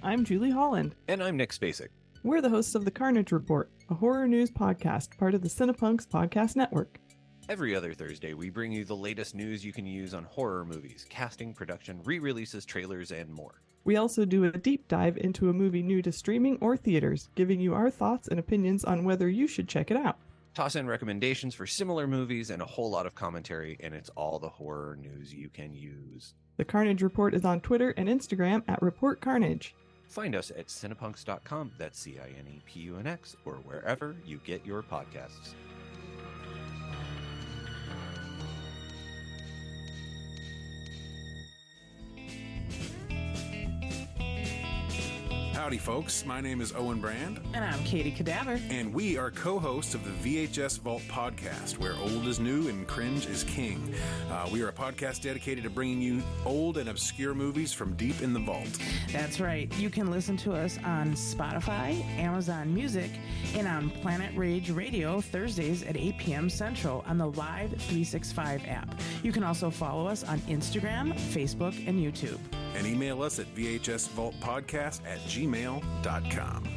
I'm Julie Holland. And I'm Nick Spacek. We're the hosts of The Carnage Report, a horror news podcast, part of the Cinepunks Podcast Network. Every other Thursday, we bring you the latest news you can use on horror movies, casting, production, re-releases, trailers, and more. We also do a deep dive into a movie new to streaming or theaters, giving you our thoughts and opinions on whether you should check it out. Toss in recommendations for similar movies and a whole lot of commentary, and it's all the horror news you can use. The Carnage Report is on Twitter and Instagram at Report Carnage. Find us at cinepunks.com, that's CINEPUNX, or wherever you get your podcasts. Howdy, folks. My name is Owen Brand. And I'm Katie Cadaver. And we are co-hosts of the VHS Vault podcast, where old is new and cringe is king. We are a podcast dedicated to bringing you old and obscure movies from deep in the vault. That's right. You can listen to us on Spotify, Amazon Music, and on Planet Rage Radio Thursdays at 8 p.m. Central on the Live 365 app. You can also follow us on Instagram, Facebook, and YouTube. And email us at vhsvaultpodcast@gmail.com.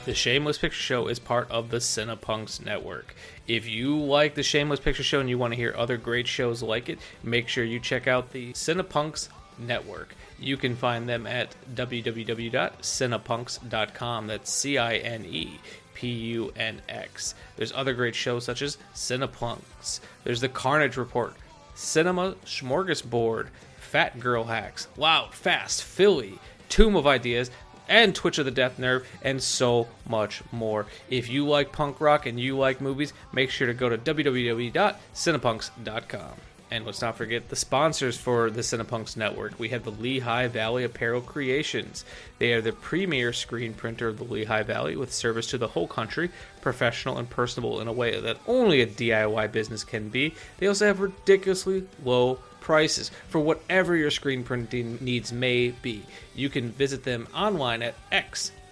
The Shameless Picture Show is part of the Cinepunks Network. If you like the Shameless Picture Show and you want to hear other great shows like it, make sure you check out the Cinepunks Network. You can find them at www.cinepunks.com. That's CINEPUNX. There's other great shows such as Cinepunks. There's The Carnage Report, Cinema Smorgasbord, Fat Girl Hacks, Loud, Fast, Philly, Tomb of Ideas, and Twitch of the Death Nerve, and so much more. If you like punk rock and you like movies, make sure to go to www.cinepunks.com. And let's not forget the sponsors for the Cinepunks Network. We have the Lehigh Valley Apparel Creations. They are the premier screen printer of the Lehigh Valley with service to the whole country, professional and personable in a way that only a DIY business can be. They also have ridiculously low prices for whatever your screen printing needs may be. You can visit them online at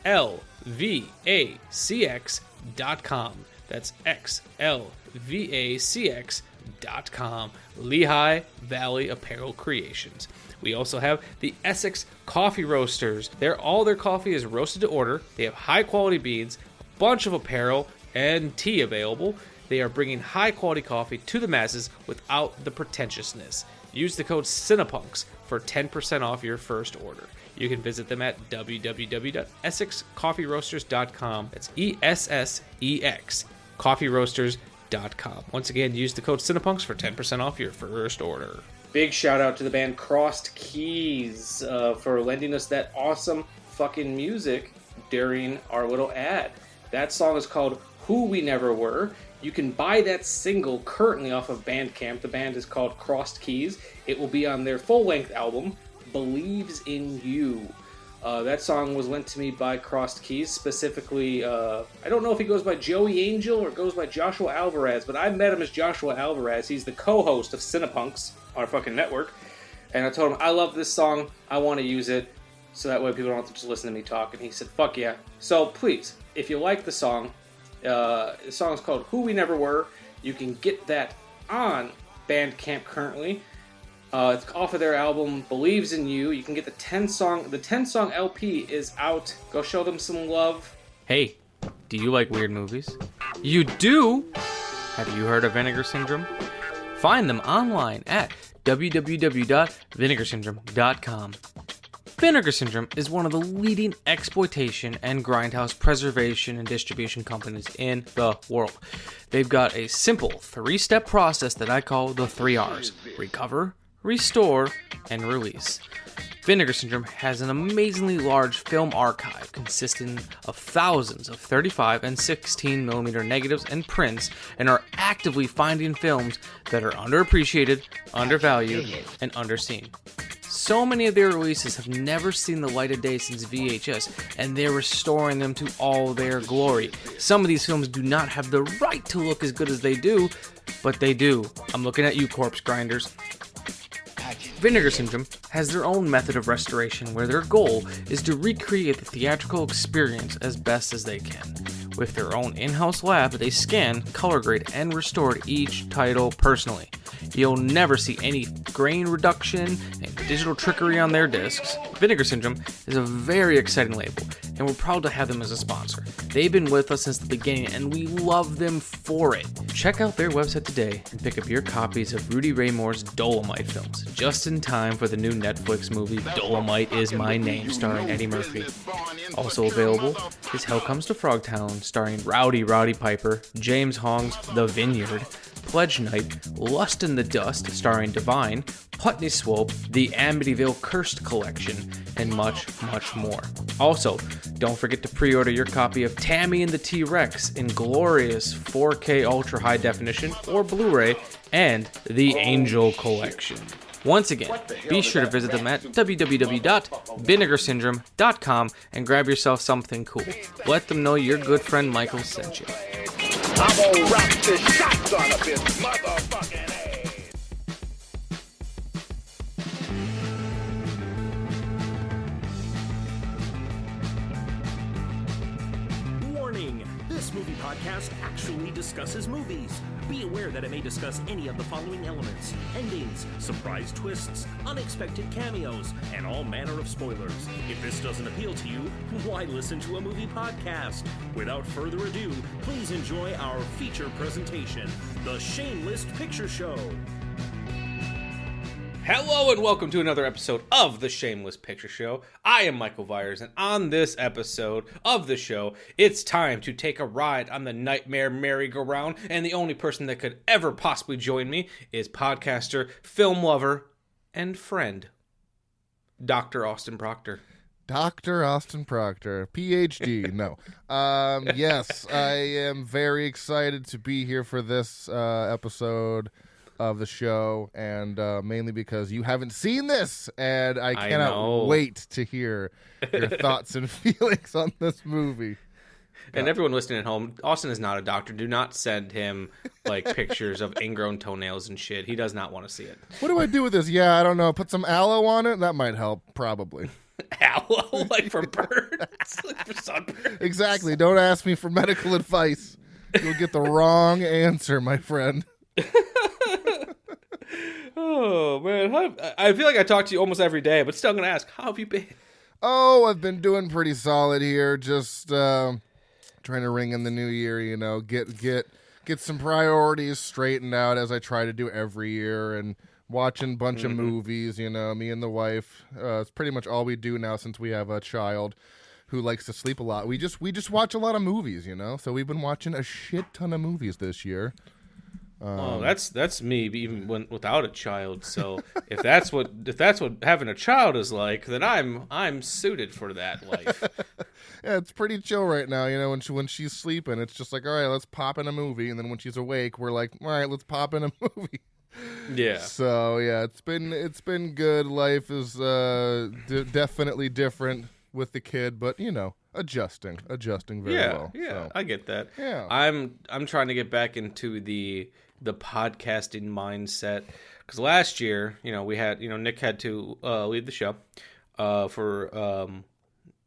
xlvacx.com. That's xlvacx.com. Lehigh Valley Apparel Creations. We also have the Essex Coffee Roasters. All their coffee is roasted to order. They have high quality beans, a bunch of apparel, and tea available. They are bringing high quality coffee to the masses without the pretentiousness. Use the code CINEPUNKS for 10% off your first order. You can visit them at www.essexcoffeeroasters.com. That's ESSEX, coffeeroasters.com. Once again, use the code CINEPUNKS for 10% off your first order. Big shout out to the band Crossed Keys for lending us that awesome fucking music during our little ad. That song is called Who We Never Were. You can buy that single currently off of Bandcamp. The band is called Crossed Keys. It will be on their full-length album, Believes in You. That song was lent to me by Crossed Keys, specifically, I don't know if he goes by Joey Angel or goes by Joshua Alvarez, but I met him as Joshua Alvarez. He's the co-host of Cinepunks, our fucking network, and I told him, I love this song, I want to use it, so that way people don't have to just listen to me talk, and he said, fuck yeah. So please, if you like the song is called Who We Never Were. You can get that on Bandcamp currently. It's off of their album Believes in You. You can get the 10 song LP is out. Go show them some love. Hey, do you like weird movies? You do? Have you heard of Vinegar Syndrome? Find them online at www.vinegarsyndrome.com. Vinegar Syndrome is one of the leading exploitation and grindhouse preservation and distribution companies in the world. They've got a simple 3-step process that I call the 3 R's: recover, restore, and release. Vinegar Syndrome has an amazingly large film archive consisting of thousands of 35 and 16mm negatives and prints, and are actively finding films that are underappreciated, undervalued, and underseen. So many of their releases have never seen the light of day since VHS, and they're restoring them to all their glory. Some of these films do not have the right to look as good as they do, but they do. I'm looking at you, corpse grinders. Vinegar Syndrome has their own method of restoration where their goal is to recreate the theatrical experience as best as they can. With their own in-house lab, they scan, color grade, and restore each title personally. You'll never see any grain reduction and digital trickery on their discs. Vinegar Syndrome is a very exciting label, and we're proud to have them as a sponsor. They've been with us since the beginning, and we love them for it. Check out their website today and pick up your copies of Rudy Ray Moore's Dolomite films, just in time for the new Netflix movie Dolomite Is My Name, starring Eddie Murphy. Also available is Hell Comes to Frogtown, starring Rowdy Roddy Piper, James Hong's The Vineyard, Pledge Night, Lust in the Dust, starring Divine, Putney Swope, The Amityville Cursed Collection, and much, much more. Also, don't forget to pre-order your copy of Tammy and the T-Rex in glorious 4K Ultra High Definition or Blu-ray, and The Angel Collection. Once again, be sure to visit them at www.vinegarsyndrome.com and grab yourself something cool. Let them know your good friend Michael sent you. I'm gonna rock this shotgun up his motherfucking ass. Warning! This movie podcast actually discusses movies. Be aware that it may discuss any of the following elements: endings, surprise twists, unexpected cameos, and all manner of spoilers. If this doesn't appeal to you, why listen to a movie podcast? Without further ado, please enjoy our feature presentation, The Shameless Picture Show. Hello and welcome to another episode of The Shameless Picture Show. I am Michael Viers, and on this episode of the show, it's time to take a ride on the nightmare merry-go-round, and the only person that could ever possibly join me is podcaster, film lover, and friend, Dr. Austin Proctor. Dr. Austin Proctor, PhD. No. Yes, I am very excited to be here for this episode of the show, and mainly because you haven't seen this, and I cannot wait to hear your thoughts and feelings on this movie. And everyone listening at home, Austin is not a doctor. Do not send him like pictures of ingrown toenails and shit. He does not want to see it. What do I do with this? Yeah, I don't know. Put some aloe on it? That might help, probably. Aloe? Like for birds? Like for sunburns? Exactly. Don't ask me for medical advice. You'll get the wrong answer, my friend. Oh, man. I feel like I talk to you almost every day, but still going to ask, how have you been? Oh, I've been doing pretty solid here. Just trying to ring in the new year, you know, get some priorities straightened out as I try to do every year, and watching a bunch of movies, you know, me and the wife. It's pretty much all we do now since we have a child who likes to sleep a lot. We just watch a lot of movies, you know, so we've been watching a shit ton of movies this year. That's me even without a child. So if that's what having a child is like, then I'm suited for that life. Yeah, it's pretty chill right now. You know, when she's sleeping, it's just like, all right, let's pop in a movie, and then when she's awake, we're like, all right, let's pop in a movie. Yeah. So yeah, it's been good. Life is definitely different with the kid, but you know, adjusting very well. Yeah, so. I get that. Yeah, I'm trying to get back into the podcasting mindset, because last year, you know, we had, you know, Nick had to leave the show for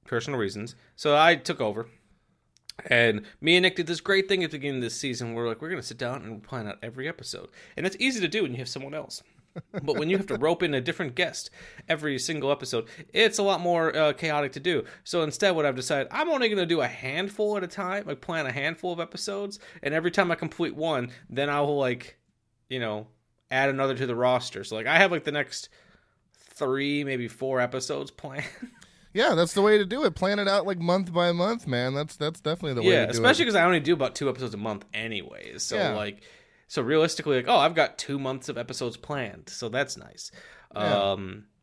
personal reasons, so I took over, and me and Nick did this great thing at the beginning of this season. We're like, we're gonna sit down and plan out every episode, and it's easy to do when you have someone else. But when you have to rope in a different guest every single episode, it's a lot more chaotic to do. So instead, what I've decided, I'm only going to do a handful at a time, like plan a handful of episodes. And every time I complete one, then I will, like, you know, add another to the roster. So, like, I have, like, the next 3, maybe 4 episodes planned. Yeah, that's the way to do it. Plan it out, like, month by month, man. That's definitely the way to do it. Yeah, especially because I only do about 2 episodes a month anyways. So, yeah. like... So realistically, like, oh, I've got 2 months of episodes planned, so that's nice. Yeah.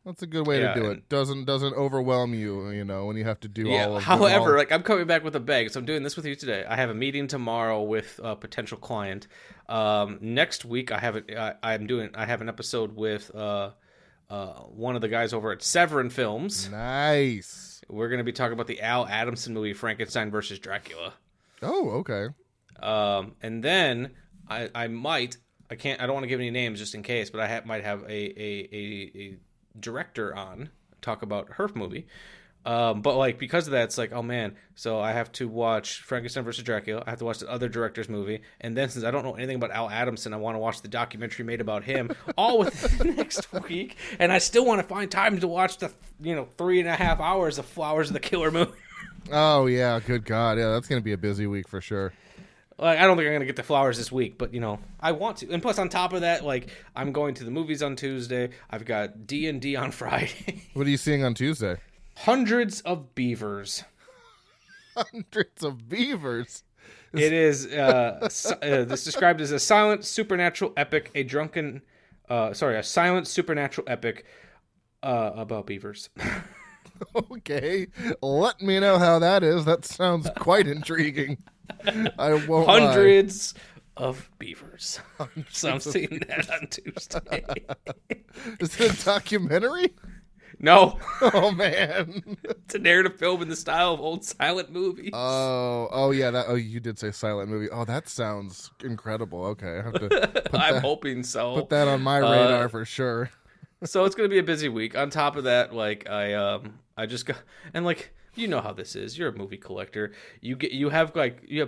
That's a good way to do it. Doesn't overwhelm you, you know, when you have to do all of them. However, like, I'm coming back with a bag, so I'm doing this with you today. I have a meeting tomorrow with a potential client. Next week, I have an episode with one of the guys over at Severin Films. Nice. We're going to be talking about the Al Adamson movie Frankenstein versus Dracula. Oh, okay. And then I don't want to give any names just in case, but I might have a director on talk about her movie. But like because of that, it's like, oh man, so I have to watch Frankenstein versus Dracula. I have to watch the other director's movie, and then since I don't know anything about Al Adamson, I want to watch the documentary made about him all within the next week, and I still want to find time to watch the 3.5 hours of Flowers of the Killer movie. Oh yeah, good God, yeah, that's gonna be a busy week for sure. Like, I don't think I'm gonna get the Flowers this week, but I want to. And plus, on top of that, like I'm going to the movies on Tuesday. I've got D&D on Friday. What are you seeing on Tuesday? Hundreds of beavers. Hundreds of beavers. It is this described as a silent supernatural epic, a silent supernatural epic about beavers. Okay, let me know how that is. That sounds quite intriguing. I won't Hundreds of beavers. So I'm seeing that on Tuesday. Is it a documentary? No. Oh man, it's a narrative film in the style of old silent movies. Oh yeah. You did say silent movie. Oh, that sounds incredible. Okay, I have to. I'm hoping so. Put that on my radar for sure. So it's gonna be a busy week. On top of that, like I just got and like. You know how this is. You're a movie collector. You have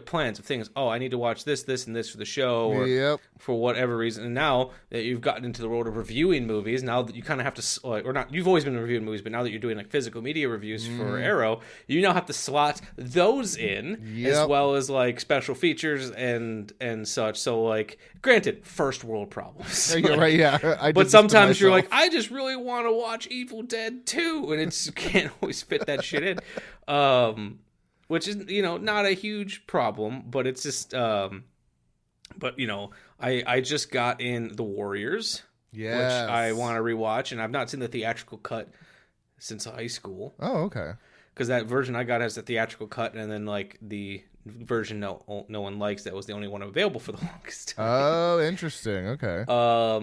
plans of things. Oh, I need to watch this, and this for the show, or for whatever reason. And now that you've gotten into the world of reviewing movies, now that you kind of have to, or not, you've always been reviewing movies, but now that you're doing like physical media reviews for Arrow, you now have to slot those in as well as like special features and such. So like, granted, first world problems. You're right. Yeah, but sometimes you're like, I just really want to watch Evil Dead 2, and you can't always fit that shit in. Which is not a huge problem, but it's just I just got in The Warriors, which I want to rewatch, and I've not seen the theatrical cut since high school. Oh, okay. Because that version I got has the theatrical cut, and then like the version no one likes, that was the only one available for the longest time. Oh, interesting. Okay.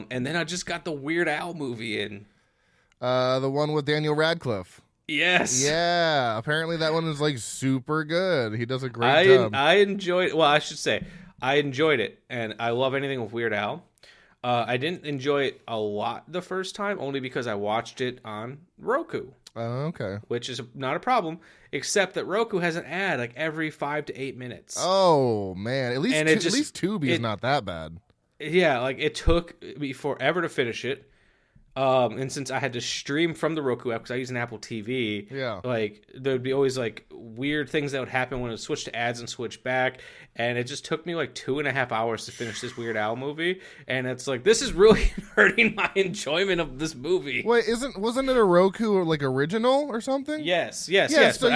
And then I just got the Weird Al movie in. The one with Daniel Radcliffe. Yes. Yeah. Apparently that one is like super good. He does a great job. I enjoyed it. Well, I should say I enjoyed it, and I love anything with Weird Al. I didn't enjoy it a lot the first time, only because I watched it on Roku. Oh, okay. Which is not a problem, except that Roku has an ad like every 5 to 8 minutes. Oh man, at least Tubi is not that bad. Yeah, like it took me forever to finish it. And since I had to stream from the Roku app because I use an Apple TV, like there'd be always like weird things that would happen when it switched to ads and switched back, and it just took me like 2.5 hours to finish this Weird Al movie, and it's like this is really hurting my enjoyment of this movie. Wait, wasn't it a Roku or like original or something? Yes. So but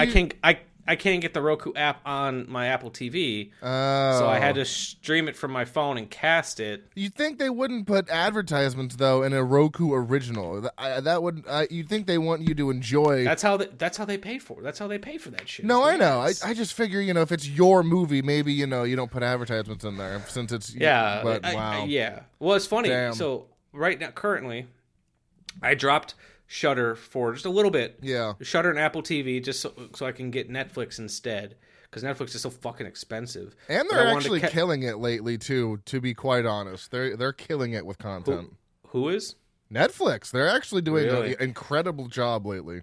I can't get the Roku app on my Apple TV, so I had to stream it from my phone and cast it. You'd think they wouldn't put advertisements though in a Roku original. That would you'd think they want you to enjoy. That's how they pay for. That's how they pay for that shit. No, I know. I just figure if it's your movie, maybe you don't put advertisements in there since it's But wow. Well, it's funny. Damn. So right now, currently, I dropped Shudder for just a little bit. Yeah. Shudder and Apple TV just so I can get Netflix instead, because Netflix is so fucking expensive. And they're actually killing it lately too. To be quite honest, they're killing it with content. Who is? Netflix. They're actually doing an incredible job lately.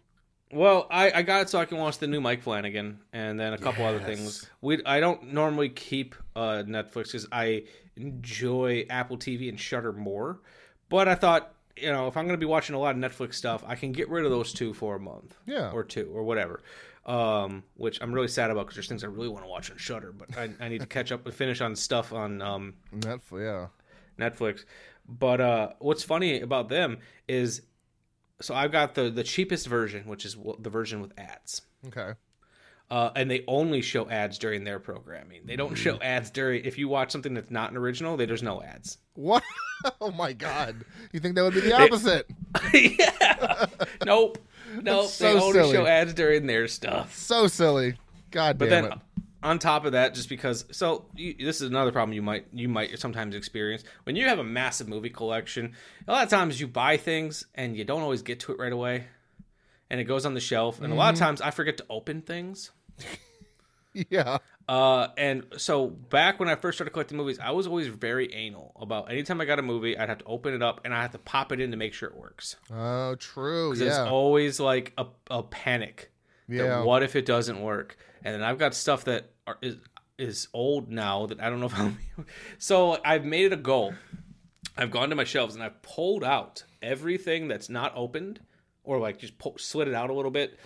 Well, I got it so I can watch the new Mike Flanagan and then a couple other things. I don't normally keep Netflix because I enjoy Apple TV and Shudder more, but I thought, if I'm going to be watching a lot of Netflix stuff, I can get rid of those two for a month. Yeah. Or two, or whatever. Which I'm really sad about because there's things I really want to watch on Shudder, but I need to catch up and finish on stuff on Netflix. But what's funny about them is, so I've got the cheapest version, which is the version with ads. Okay. And they only show ads during their programming. They don't show ads if you watch something that's not an original, there's no ads. What? Oh my God. You think that would be the opposite? Yeah. Nope. So they only silly. show ads during their stuff. So silly. God damn it. On top of that, just because, this is another problem you might sometimes experience when you have a massive movie collection. A lot of times you buy things and you don't always get to it right away, and it goes on the shelf. And a lot of times I forget to open things. Yeah. And so back when I first started collecting movies, I was always very anal about anytime I got a movie, I'd have to open it up and I have to pop it in to make sure it works. Oh, true. Because it's always like a panic Yeah. What if it doesn't work? And then I've got stuff that is old now that I don't know if I'll... So I've made it a goal. I've gone to my shelves and I've pulled out everything that's not opened, or like just slid it out a little bit,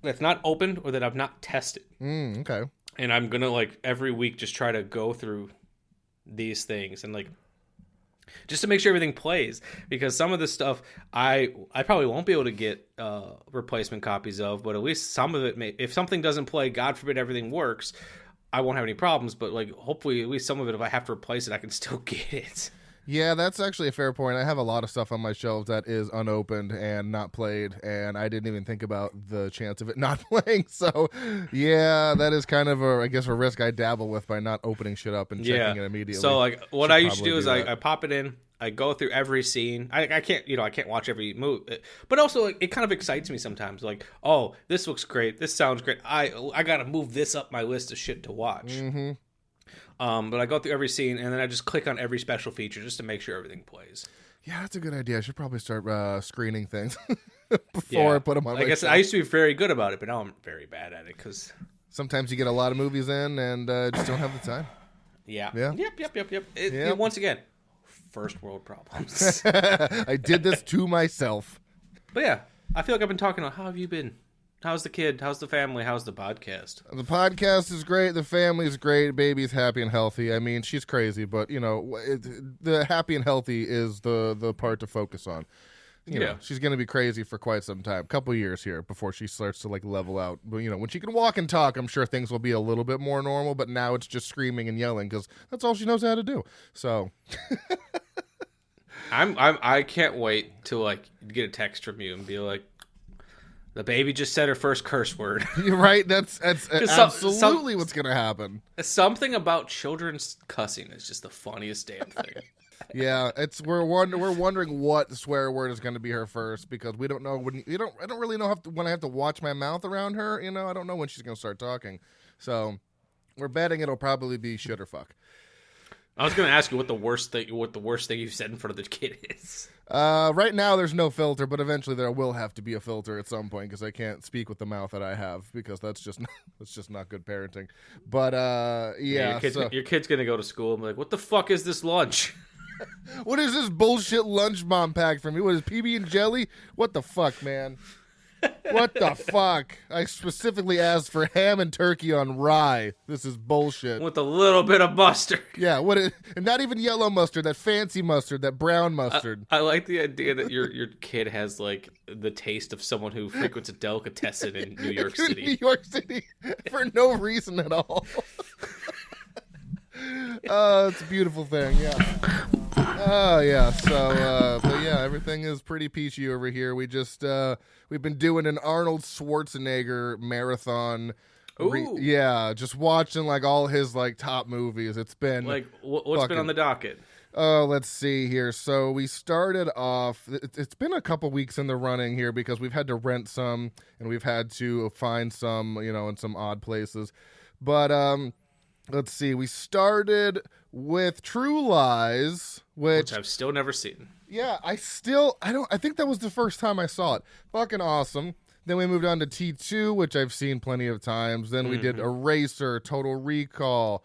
that's not opened or that I've not tested. Okay. And I'm going to like every week just try to go through these things and like just to make sure everything plays, because some of the stuff I probably won't be able to get replacement copies of, but at least some of it may, if something doesn't play, God forbid everything works, I won't have any problems, but like hopefully at least some of it, if I have to replace it, I can still get it. Yeah, that's actually a fair point. I have a lot of stuff on my shelves that is unopened and not played, and I didn't even think about the chance of it not playing. So, yeah, that is kind of a risk I dabble with by not opening shit up and checking it immediately. So, like, what I usually do is I pop it in, I go through every scene. I can't watch every movie, but also like, it kind of excites me sometimes. Like, oh, this looks great, this sounds great. I got to move this up my list of shit to watch. Mm-hmm. But I go through every scene, and then I just click on every special feature just to make sure everything plays. Yeah, that's a good idea. I should probably start screening things before I put them on my shelf. I used to be very good about it, but now I'm very bad at it because sometimes you get a lot of movies in and just don't have the time. Yeah. Yeah. Yep. Once again, first world problems. I did this to myself. But yeah, I feel like I've been talking about how have you been? How's the kid? How's the family? How's the podcast? The podcast is great. The family's great. Baby's happy and healthy. I mean, she's crazy, but, you know, the happy and healthy is the part to focus on. You know, she's going to be crazy for quite some time. A couple years here before she starts to, like, level out. But, you know, when she can walk and talk, I'm sure things will be a little bit more normal. But now it's just screaming and yelling because that's all she knows how to do. So... I can't wait to, like, get a text from you and be like, the baby just said her first curse word. You're right. That's absolutely what's going to happen. Something about children's cussing is just the funniest damn thing. Yeah, we're wondering what swear word is going to be her first because we don't know I don't really know when I have to watch my mouth around her. You know, I don't know when she's going to start talking. So we're betting it'll probably be shit or fuck. I was going to ask you what the worst thing you've said in front of the kid is. Right now there's no filter, but eventually there will have to be a filter at some point because I can't speak with the mouth that I have because that's just not good parenting. But yeah, your kid's going to go to school and be like, "What the fuck is this lunch?" What is this bullshit lunch mom packed for me? What is PB and jelly? What the fuck, man? What the fuck? I specifically asked for ham and turkey on rye. This is bullshit. With a little bit of mustard. Yeah, and not even yellow mustard, that fancy mustard, that brown mustard. I like the idea that your kid has like the taste of someone who frequents a delicatessen in New York City. New York City for no reason at all. It's a beautiful thing, yeah. Oh, yeah. So, but yeah, everything is pretty peachy over here. We've been doing an Arnold Schwarzenegger marathon. Ooh. Just watching like all his like top movies. It's been like what's been on the docket? Oh, let's see here. So we started off. It's been a couple weeks in the running here because we've had to rent some and we've had to find some, you know, in some odd places. But let's see. We started with True Lies, which I've still never seen. Yeah, I think that was the first time I saw it. Fucking awesome. Then we moved on to T2, which I've seen plenty of times. Then we did Eraser, Total Recall,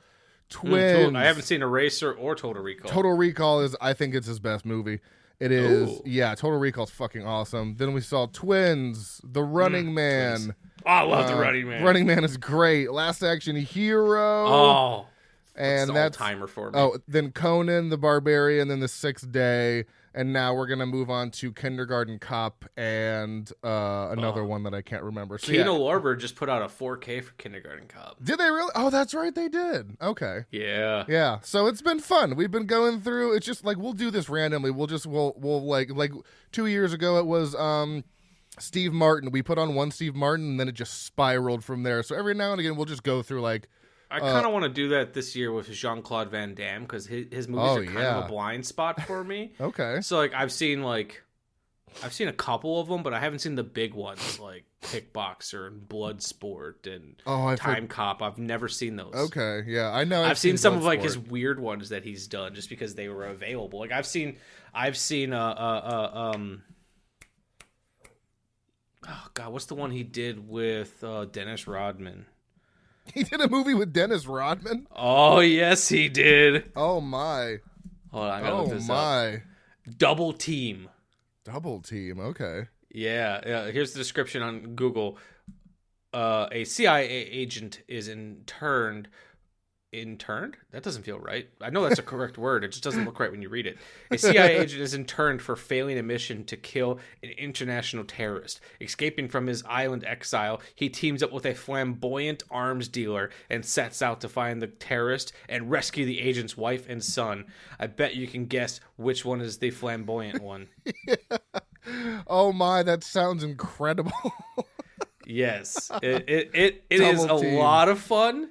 Twins. I haven't seen Eraser or Total Recall. Total Recall I think it's his best movie. It is. Ooh. Yeah, Total Recall is fucking awesome. Then we saw Twins, The Running Man. Twins. Oh, I love The Running Man. Running Man is great. Last Action Hero. Oh, and that's an all-timer for me. Oh, then Conan the Barbarian, then The Sixth Day, and now we're gonna move on to Kindergarten Cop and another one that I can't remember. So, Kino Lorber just put out a 4K for Kindergarten Cop. Did they really? Oh, that's right, they did. Okay. Yeah. Yeah. So it's been fun. We've been going through. It's just like we'll do this randomly. We'll like 2 years ago it was Steve Martin. We put on one Steve Martin, and then it just spiraled from there. So every now and again, we'll just go through like. I kind of want to do that this year with Jean-Claude Van Damme because his movies are kind of a blind spot for me. Okay. So like I've seen a couple of them, but I haven't seen the big ones like Kickboxer and Bloodsport and Time Cop. I've never seen those. Okay, yeah, I know. I've seen some of like his weird ones that he's done just because they were available. Like I've seen Oh God, what's the one he did with Dennis Rodman? He did a movie with Dennis Rodman? Oh yes, he did. Oh my. Hold on, I gotta look this my. up. Double Team. Double Team, okay. Yeah. Here's the description on Google. A CIA agent is interned? That doesn't feel right. I know that's a correct word. It just doesn't look right when you read it. A CIA agent is interned for failing a mission to kill an international terrorist. Escaping from his island exile, he teams up with a flamboyant arms dealer and sets out to find the terrorist and rescue the agent's wife and son. I bet you can guess which one is the flamboyant one. Yeah. Oh my, that sounds incredible. Yes, it is a lot of fun.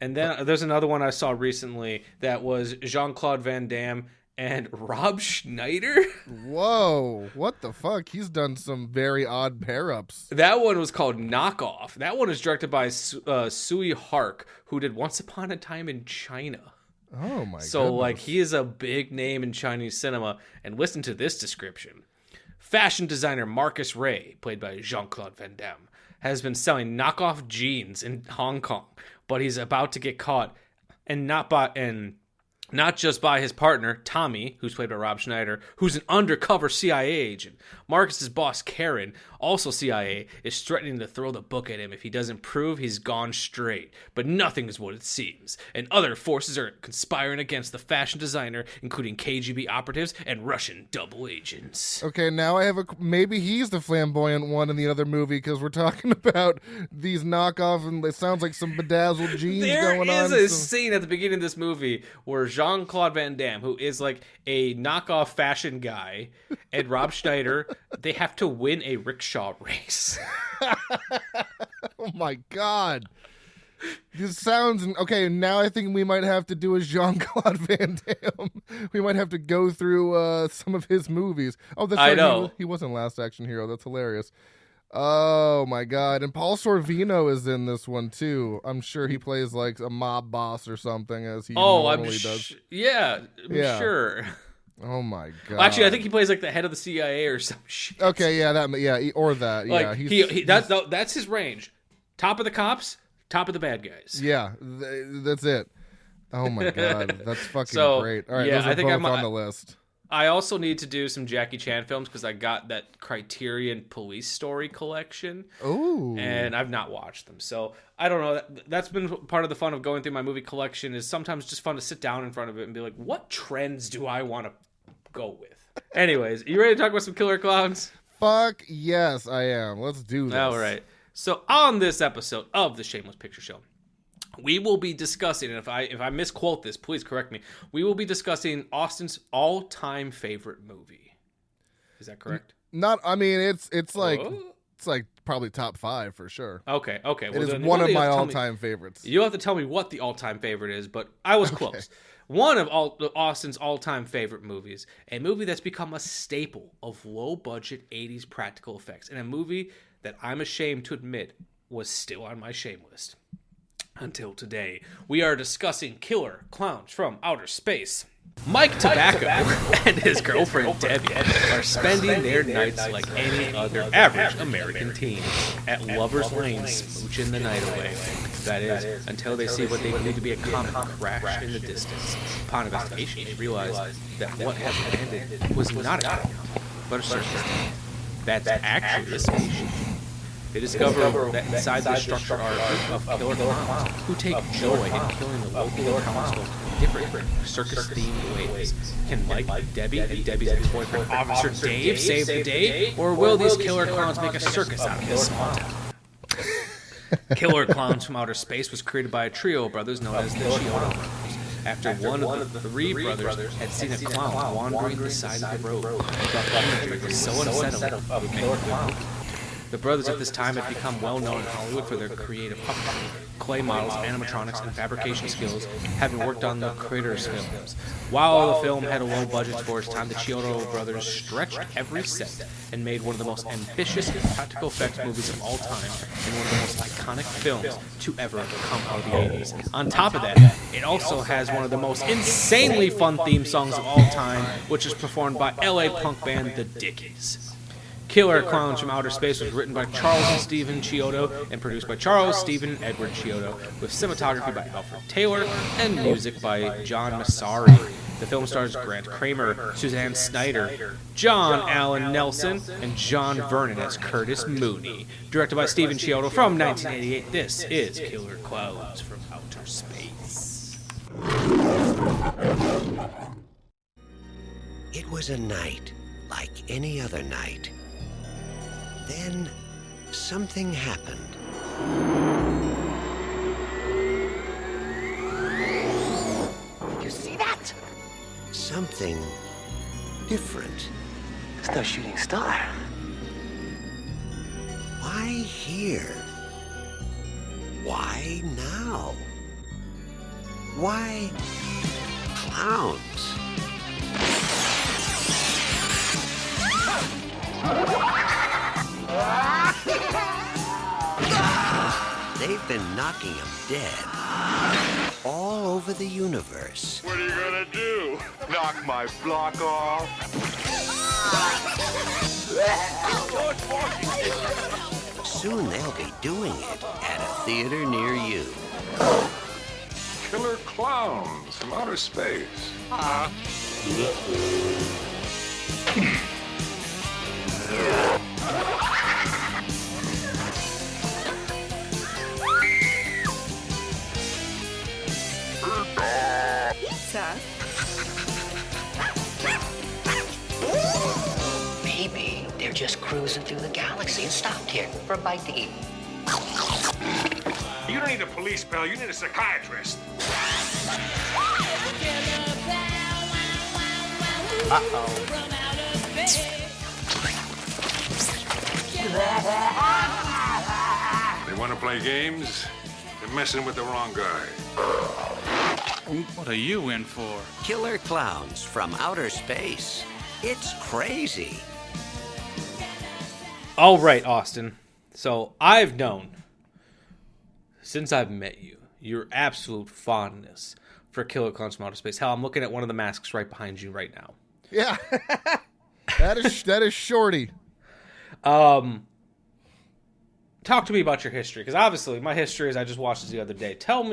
And then there's another one I saw recently that was Jean-Claude Van Damme and Rob Schneider. Whoa, what the fuck? He's done some very odd pair-ups. That one was called Knockoff. That one is directed by Sui Hark, who did Once Upon a Time in China. Oh my god. So like he is a big name in Chinese cinema. And listen to this description. Fashion designer Marcus Ray, played by Jean-Claude Van Damme, has been selling knockoff jeans in Hong Kong, but he's about to get caught, and not just by his partner, Tommy, who's played by Rob Schneider, who's an undercover CIA agent. Marcus's boss, Karen, also CIA, is threatening to throw the book at him if he doesn't prove he's gone straight. But nothing is what it seems, and other forces are conspiring against the fashion designer, including KGB operatives and Russian double agents. Okay, now I have maybe he's the flamboyant one in the other movie, because we're talking about these knockoff, and it sounds like some bedazzled jeans going on. There is a scene at the beginning of this movie where Jean-Claude Van Damme, who is like a knockoff fashion guy, and Rob Schneider, they have to win a rickshaw race. Oh my god. This sounds... Okay, now I think we might have to do a Jean-Claude Van Damme. We might have to go through some of his movies. Oh, that's right. I know. He wasn't Last Action Hero. That's hilarious. Oh my god. And Paul Sorvino is in this one too. I'm sure he plays like a mob boss or something, as he normally does. Yeah, I'm sure. Oh my god. Well, actually, I think he plays like the head of the CIA or some shit. Okay, or that. Like, yeah, that's his range. Top of the cops, top of the bad guys. Yeah, that's it. Oh my god, that's fucking great. All right, yeah, those are both on the list. I also need to do some Jackie Chan films because I got that Criterion Police Story collection. Ooh. And I've not watched them. So I don't know. That's been part of the fun of going through my movie collection, is sometimes just fun to sit down in front of it and be like, what trends do I want to go with? Anyways, you ready to talk about some killer clowns? Fuck yes, I am. Let's do this. All right. So on this episode of the Shameless Picture Show, we will be discussing, and if I misquote this, please correct me. We will be discussing Austin's all-time favorite movie. Is that correct? I mean, it's like probably top 5 for sure. Okay. Well, it is one of my all-time favorites. You have to tell me what the all-time favorite is, but I was close. One of Austin's all-time favorite movies, a movie that's become a staple of low-budget 80s practical effects, and a movie that I'm ashamed to admit was still on my shame list. Until today, we are discussing Killer Clowns from Outer Space. Mike Tobacco and his girlfriend Debbie are spending their nights like any other average American teen at Lover's Lane, smooching the night away. That is, until they see what they believe to be a comet crash in the distance. Upon investigation, they realize that what has landed was not a comet, but a circus tent. That's actually a spaceship. They discover that inside the structure are a group of killer clowns who take joy in killing the local townsfolk in different circus-themed ways. Can Mike, Debbie, and Debbie's ex-boyfriend, Officer Dave, save the day? Or will these killer clowns make a circus out of this small town? Killer Clowns from Outer Space was created by a trio of brothers known as the Chiodo Brothers. After one of the three brothers had seen a clown wandering the side of the road, the imagery was so unsettling it would make him. The brothers at this time had become well known in Hollywood for their creative puppetry, clay models, animatronics, and fabrication skills, having worked on the Critters films. While the film had a low budget for its time, the Chiodo Brothers stretched every set and made one of the most ambitious practical effects movies of all time and one of the most iconic films to ever come out of the 80s. On top of that, it also has one of the most insanely fun theme songs of all time, which is performed by LA punk band The Dickies. Killer Clowns from Outer Space was written by Charles and Stephen Chiodo and produced by Charles, Stephen, and Edward Chiodo, with cinematography by Alfred Taylor and music by John Massari. The film stars Grant Kramer, Suzanne Snyder, John Allen Nelson, and John Vernon as Curtis Mooney. Directed by Stephen Chiodo from 1988, this is Killer Clowns from Outer Space. It was a night like any other night. Then something happened. You see that? Something different. It's no shooting star. Why here? Why now? Why clowns? They've been knocking him dead all over the universe. What are you gonna do? Knock my block off? Soon they'll be doing it at a theater near you. Killer Clowns from Outer Space. Maybe they're just cruising through the galaxy and stopped here for a bite to eat. You don't need a police, pal. You need a psychiatrist. They want to play games? They're messing with the wrong guy. What are you in for? Killer Clowns from Outer Space. It's crazy. All right, Austin. So I've known, since I've met you, your absolute fondness for Killer Clowns from Outer Space. Hell, I'm looking at one of the masks right behind you right now. Yeah. that is Shorty. Talk to me about your history, because obviously my history is I just watched this the other day. Talk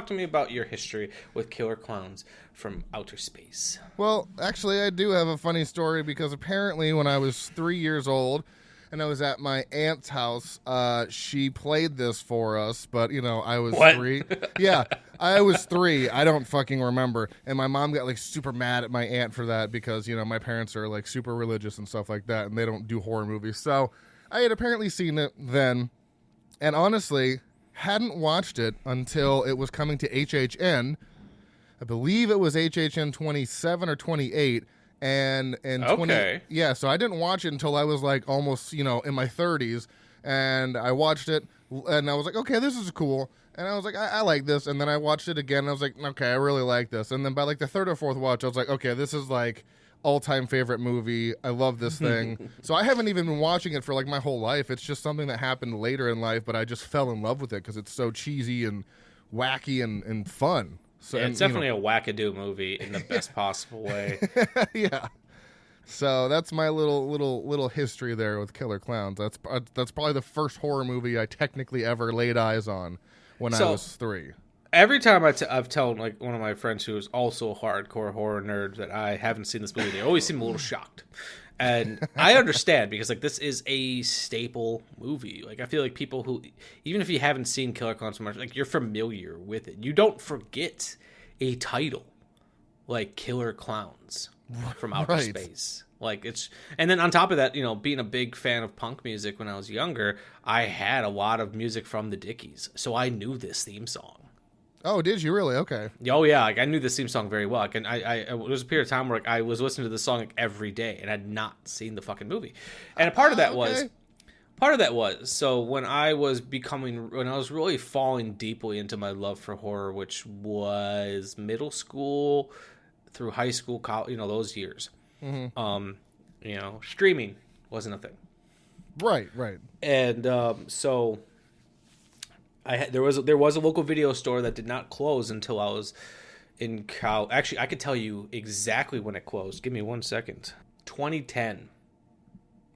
to me about your history with Killer Clowns from Outer Space. Well, actually, I do have a funny story, because apparently when I was 3 years old and I was at my aunt's house, she played this for us, but, I was What? 3. Yeah, I was 3. I don't fucking remember. And my mom got, super mad at my aunt for that because, my parents are, super religious and stuff like that, and they don't do horror movies. So I had apparently seen it then, and honestly, hadn't watched it until it was coming to HHN. I believe it was HHN 27 or 28. And Okay. Yeah, so I didn't watch it until I was almost, in my 30s. And I watched it and I was like, okay, this is cool. And I was like, I like this. And then I watched it again and I was like, okay, I really like this. And then by the third or fourth watch, I was like, okay, this is all-time favorite movie. I love this thing. So I haven't even been watching it for my whole life. It's just something that happened later in life, but I just fell in love with it because it's so cheesy and wacky and fun. So Yeah, it's definitely a wackadoo movie in the best possible way. Yeah. So that's my little history there with Killer Clowns. That's probably the first horror movie I technically ever laid eyes on when I was 3. Every time I've told one of my friends who is also a hardcore horror nerd that I haven't seen this movie, they always seem a little shocked. And I understand because this is a staple movie. I feel like people who, even if you haven't seen Killer Clowns so much, you're familiar with it. You don't forget a title like Killer Clowns from Outer Space. And then on top of that, being a big fan of punk music when I was younger, I had a lot of music from the Dickies, so I knew this theme song. Oh, did you really? Okay. Oh yeah, I knew this theme song very well. There was a period of time where I was listening to this song every day, and I'd not seen the fucking movie. And a part of that was so when I was really falling deeply into my love for horror, which was middle school through high school, college, those years. Mm-hmm. Streaming wasn't a thing. Right. And so there was a local video store that did not close until I was in college. Actually, I could tell you exactly when it closed. Give me 1 second. 2010.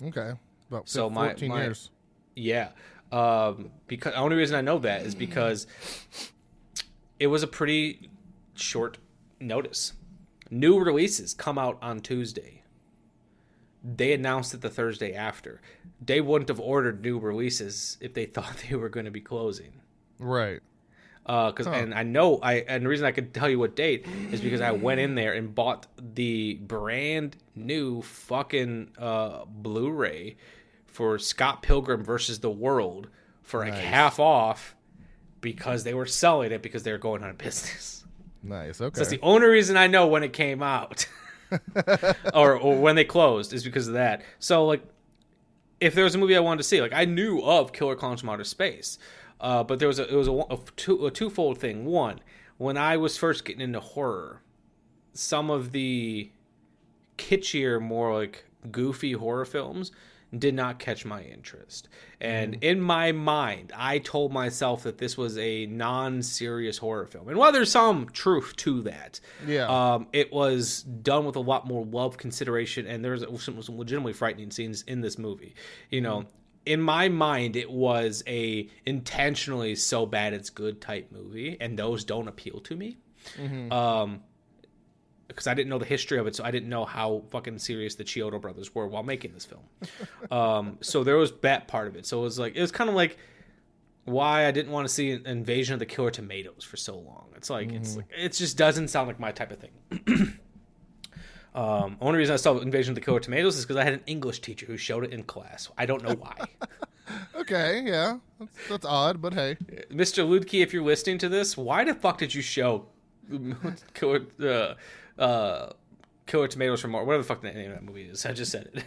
Okay. About So 14 years. Yeah. Because the only reason I know that is because it was a pretty short notice. New releases come out on Tuesday. They announced it the Thursday after. They wouldn't have ordered new releases if they thought they were going to be closing. Right. And I know and the reason I could tell you what date is because I went in there and bought the brand new fucking Blu-ray for Scott Pilgrim versus the World for like half off because they were selling it because they were going out of business. Nice. Okay. So that's the only reason I know when it came out or when they closed is because of that. So like if there was a movie I wanted to see, like I knew of Killer Clowns from Outer Space. But it was a twofold thing. One, when I was first getting into horror, some of the kitschier, more like goofy horror films did not catch my interest. And in my mind, I told myself that this was a non-serious horror film. And while there's some truth to that, it was done with a lot more love, consideration, and there's some legitimately frightening scenes in this movie. You know, in my mind, it was a intentionally so bad it's good type movie, and those don't appeal to me. Because I didn't know the history of it, so I didn't know how fucking serious the Chiodo Brothers were while making this film. So there was that part of it. So it was kind of like why I didn't want to see an Invasion of the Killer Tomatoes for so long. It's like it just doesn't sound like my type of thing. Only reason I saw Invasion of the Killer Tomatoes is because I had an English teacher who showed it in class. I don't know why. Okay, yeah. That's odd, but hey. Mr. Ludke, if you're listening to this, why the fuck did you show Killer Tomatoes from Mars? Whatever the fuck the name of that movie is. I just said it.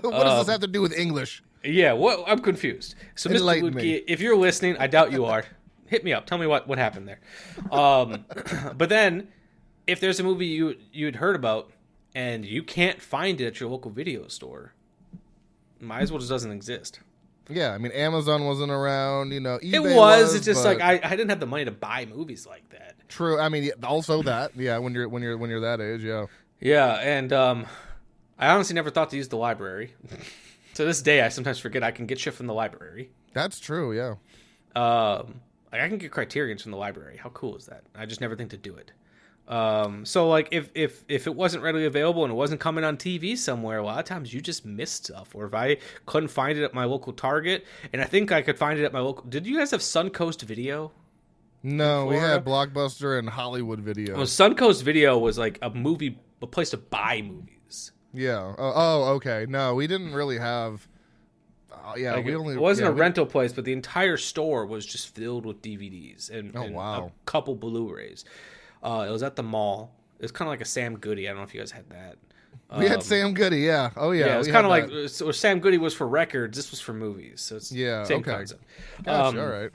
What does this have to do with English? Yeah, I'm confused. So, Mr. Ludke, if you're listening, I doubt you are. Hit me up. Tell me what happened there. But then, if there's a movie you'd heard about, and you can't find it at your local video store, might as well just doesn't exist. Yeah, I mean, Amazon wasn't around, eBay it was. It's just like I didn't have the money to buy movies like that. True. I mean, also that. Yeah, when you're that age, yeah. Yeah, and I honestly never thought to use the library. To this day, I sometimes forget I can get shit from the library. That's true. Yeah. I can get Criterions from the library. How cool is that? I just never think to do it. So like if it wasn't readily available and it wasn't coming on TV somewhere, a lot of times you just missed stuff. Or if I couldn't find it at my local Target, and I think I could find it at my local. Did you guys have Suncoast Video? No, we had Blockbuster and Hollywood Video. Well, Suncoast Video was like a place to buy movies. Yeah. Oh, okay. No, we didn't really have. Like it wasn't a rental place, but the entire store was just filled with DVDs and a couple Blu-rays. It was at the mall. It was kind of like a Sam Goody. I don't know if you guys had that. We had Sam Goody, yeah. Oh, yeah. Yeah, it was kind of like so Sam Goody was for records. This was for movies. So it's same concept. Gosh, all right.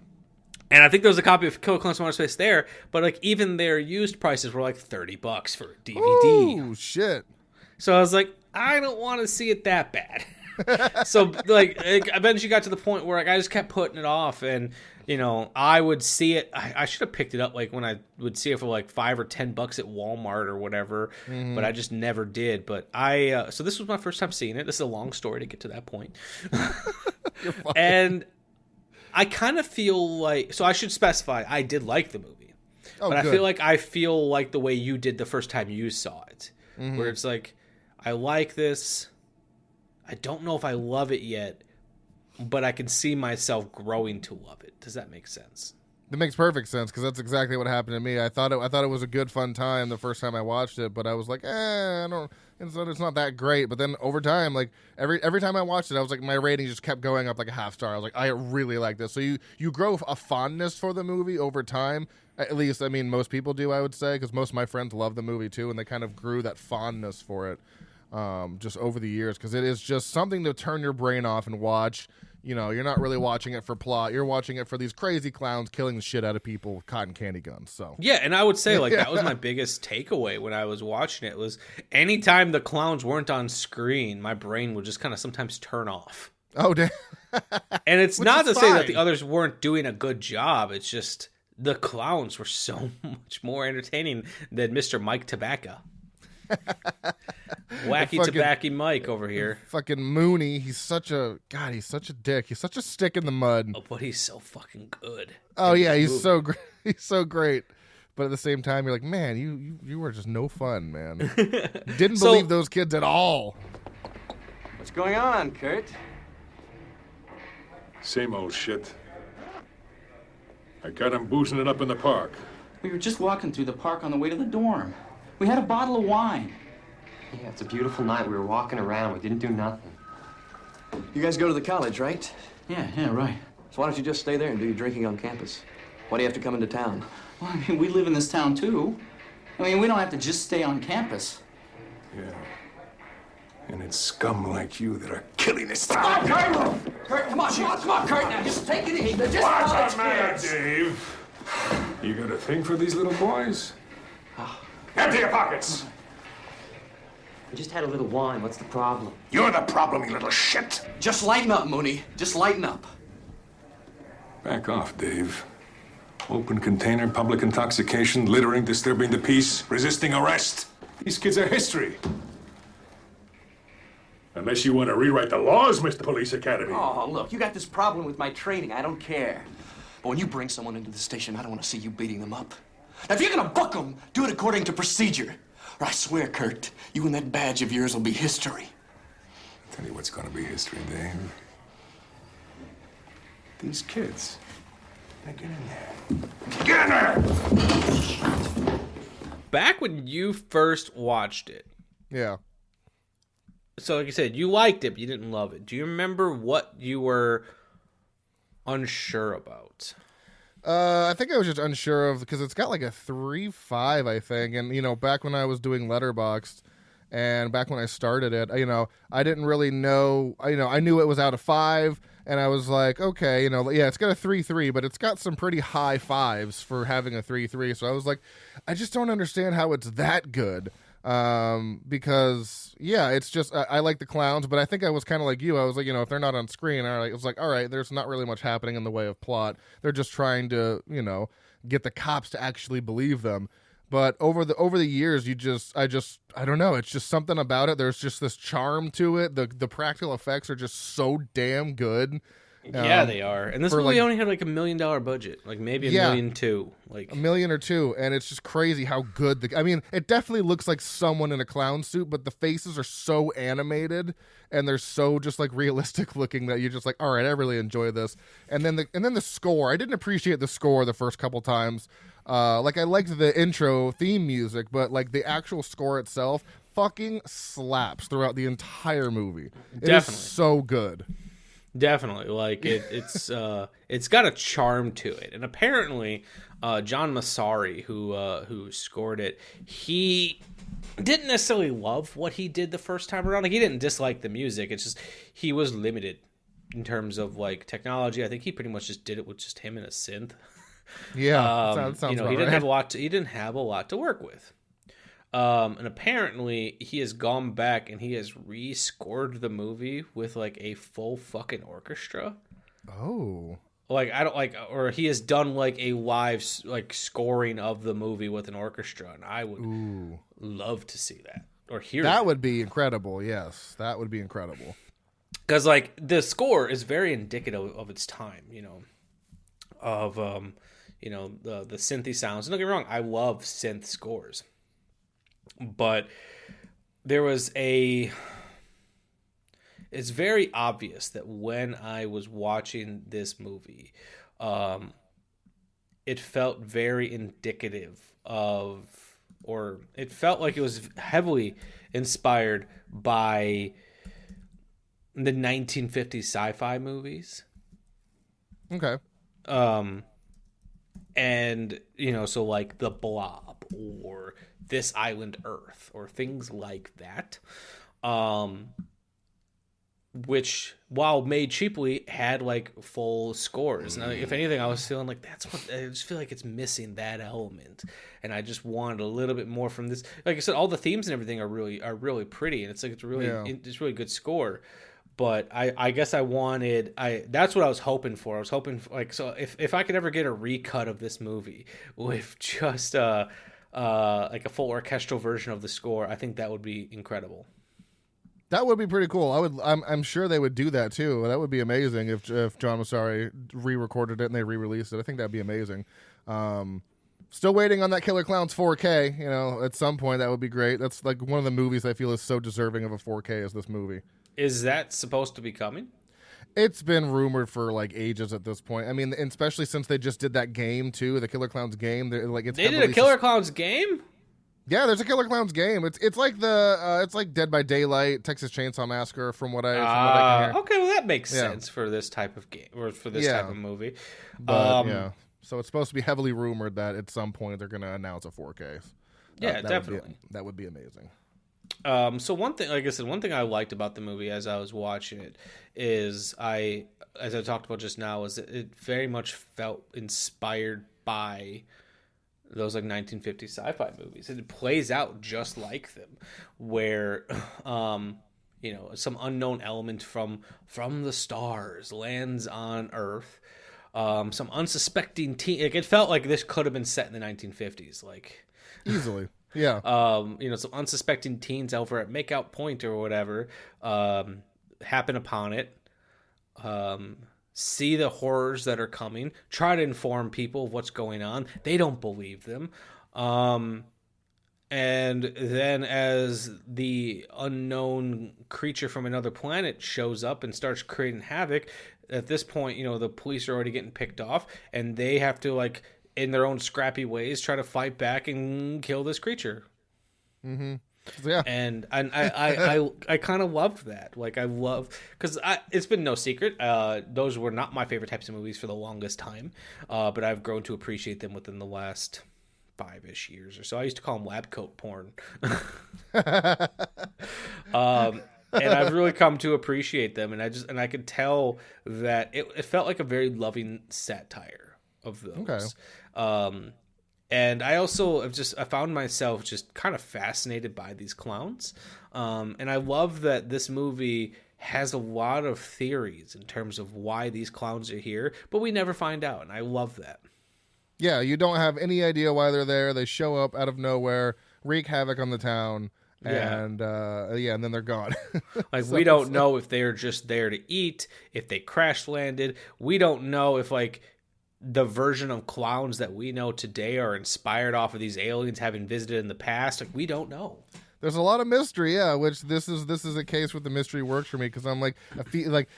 And I think there was a copy of Killer Clowns from Outer Space there, but like even their used prices were like $30 for a DVD. Oh, shit. So I was like, I don't want to see it that bad. So like eventually got to the point where like I just kept putting it off, and I would see it. I should have picked it up like when I would see it for like $5 or $10 at Walmart or whatever, but I just never did. But so this was my first time seeing it. This is a long story to get to that point. And I kind of feel like, so I should specify, I did like the movie, but I feel like the way you did the first time you saw it, where it's like, I like this. I don't know if I love it yet, but I can see myself growing to love it. Does that make sense? It makes perfect sense, because that's exactly what happened to me. I thought it was a good, fun time the first time I watched it, but I was like, it's not that great. But then over time, like every time I watched it, I was like, my rating just kept going up like a half star. I was like, I really like this. So you grow a fondness for the movie over time. At least, I mean, most people do, I would say, because most of my friends love the movie too, and they kind of grew that fondness for it just over the years, because it is just something to turn your brain off and watch. You're not really watching it for plot. You're watching it for these crazy clowns killing the shit out of people with cotton candy guns. So yeah, and I would say like that was my biggest takeaway when I was watching it, was anytime the clowns weren't on screen, my brain would just kind of sometimes turn off. Oh, damn. And it's not to say that the others weren't doing a good job. It's just the clowns were so much more entertaining than Mr. Mike Tobacco. Wacky Tobacco Mike over here. Fucking Mooney. He's such a dick. He's such a stick in the mud. Oh, but he's so fucking good. Oh yeah, he's so great. He's so great. But at the same time, you're like, man, you were just no fun, man. Didn't believe those kids at all. What's going on, Kurt? Same old shit. I got him boozing it up in the park. We were just walking through the park on the way to the dorm. We had a bottle of wine. Yeah, it's a beautiful night. We were walking around. We didn't do nothing. You guys go to the college, right? Yeah, right. So why don't you just stay there and do your drinking on campus? Why do you have to come into town? Well, I mean, we live in this town, too. I mean, we don't have to just stay on campus. Yeah. And it's scum like you that are killing this town. Oh, Kurt, come on, Kurt, now. Just take it easy. Just What's the matter, Dave? You got a thing for these little boys? Empty your pockets! We just had a little wine. What's the problem? You're the problem, you little shit! Just lighten up, Mooney. Just lighten up. Back off, Dave. Open container, public intoxication, littering, disturbing the peace, resisting arrest. These kids are history. Unless you want to rewrite the laws, Mr. Police Academy. Oh, look, you got this problem with my training. I don't care. But when you bring someone into the station, I don't want to see you beating them up. Now, if you're going to book them, do it according to procedure. Or I swear, Kurt, you and that badge of yours will be history. I'll tell you what's going to be history, Dave. These kids. Now get in there. Get in there! Back when you first watched it. Yeah. So, like you said, you liked it, but you didn't love it. Do you remember what you were unsure about? I think I was just unsure of, because it's got like a 3.5, I think. And, you know, back when I was doing Letterboxd and back when I started it, you know, I didn't really know, I knew it was out of 5. And I was like, okay, you know, yeah, it's got a 3.3, but it's got some pretty high 5s for having a 3.3. So I was like, I just don't understand how it's that good. Because yeah, it's just, I like the clowns, but I think I was kind of like you. I was like, you know, if they're not on screen, I was like, all right, there's not really much happening in the way of plot. They're just trying to, you know, get the cops to actually believe them. But over the years, I don't know. It's just something about it. There's just this charm to it. The practical effects are just so damn good. Yeah, they are. And this movie only had like $1 million budget, like maybe $1.2 million, like $1 million or $2 million, and it's just crazy how good I mean, it definitely looks like someone in a clown suit, but the faces are so animated and they're so just like realistic looking that you're just like, all right, I really enjoy this. And then the score, I didn't appreciate the score the first couple times. Like I liked the intro theme music, but like the actual score itself fucking slaps throughout the entire movie. It is so good. Definitely, like it's got a charm to it, and apparently, John Massari, who scored it, he didn't necessarily love what he did the first time around. Like he didn't dislike the music. It's just he was limited in terms of like technology. I think he pretty much just did it with just him and a synth. Yeah, sounds you know, he didn't have a lot. He didn't have a lot to work with. And apparently he has gone back and he has rescored the movie with like a full fucking orchestra. Oh. Like I don't like, or he has done like a live like scoring of the movie with an orchestra, and I would love to see that or hear that. Would be incredible. Yes, that would be incredible. Because like the score is very indicative of its time, you know, of you know the synthy sounds. And don't get me wrong, I love synth scores. But there was it's very obvious that when I was watching this movie, it felt very indicative of, or it felt like it was heavily inspired by the 1950s sci-fi movies. Okay. And, you know, so like The Blob or This Island Earth or things like that, which, while made cheaply, had like full scores. Now, if anything, I was feeling like I just feel like it's missing that element, and I just wanted a little bit more from this. Like I said, all the themes and everything are really pretty, and it's like it's really good score. But I guess that's what I was hoping for. I was hoping for, like, so if I could ever get a recut of this movie with just like a full orchestral version of the score, I think that would be incredible. That would be pretty cool. I'm sure they would do that too. That would be amazing if John Massari re-recorded it and they re-released it. I think that'd be amazing. Still waiting on that Killer Clowns 4K. You know, at some point that would be great. That's like one of the movies I feel is so deserving of a 4K as this movie. Is that supposed to be coming? It's been rumored for like ages at this point. I mean, especially since they just did that game too, the Killer Clowns game. They did a Killer Clowns game? Yeah, there's a Killer Clowns game. It's like it's like Dead by Daylight, Texas Chainsaw Massacre, from what I can hear. Okay, well that makes sense for this type of game or for this type of movie. But so it's supposed to be heavily rumored that at some point they're going to announce a 4K. Definitely. That would be amazing. So one thing, like I said, one thing I liked about the movie as I was watching it is as I talked about just now, is it very much felt inspired by those like 1950s sci-fi movies. And it plays out just like them, where you know, some unknown element from the stars lands on Earth. Some unsuspecting teen. Like, it felt like this could have been set in the 1950s, like easily. Yeah. You know, some unsuspecting teens over at Makeout Point or whatever happen upon it. See the horrors that are coming, try to inform people of what's going on. They don't believe them. And then as the unknown creature from another planet shows up and starts creating havoc, at this point, you know, the police are already getting picked off, and they have to, like, in their own scrappy ways, try to fight back and kill this creature. Mm-hmm. Yeah, and I kind of loved that. Like, I love, because it's been no secret, those were not my favorite types of movies for the longest time, but I've grown to appreciate them within the last 5-ish years or so. I used to call them lab coat porn. And I've really come to appreciate them, and I could tell that it felt like a very loving satire of those. Okay. And I also I found myself just kind of fascinated by these clowns. And I love that this movie has a lot of theories in terms of why these clowns are here, but we never find out, and I love that. Yeah, you don't have any idea why they're there. They show up out of nowhere, wreak havoc on the town, and and then they're gone. Like, we don't know if they're just there to eat, if they crash landed. We don't know if, like, the version of clowns that we know today are inspired off of these aliens having visited in the past. Like, we don't know. There's a lot of mystery, which this is a case where the mystery works for me, because I'm like,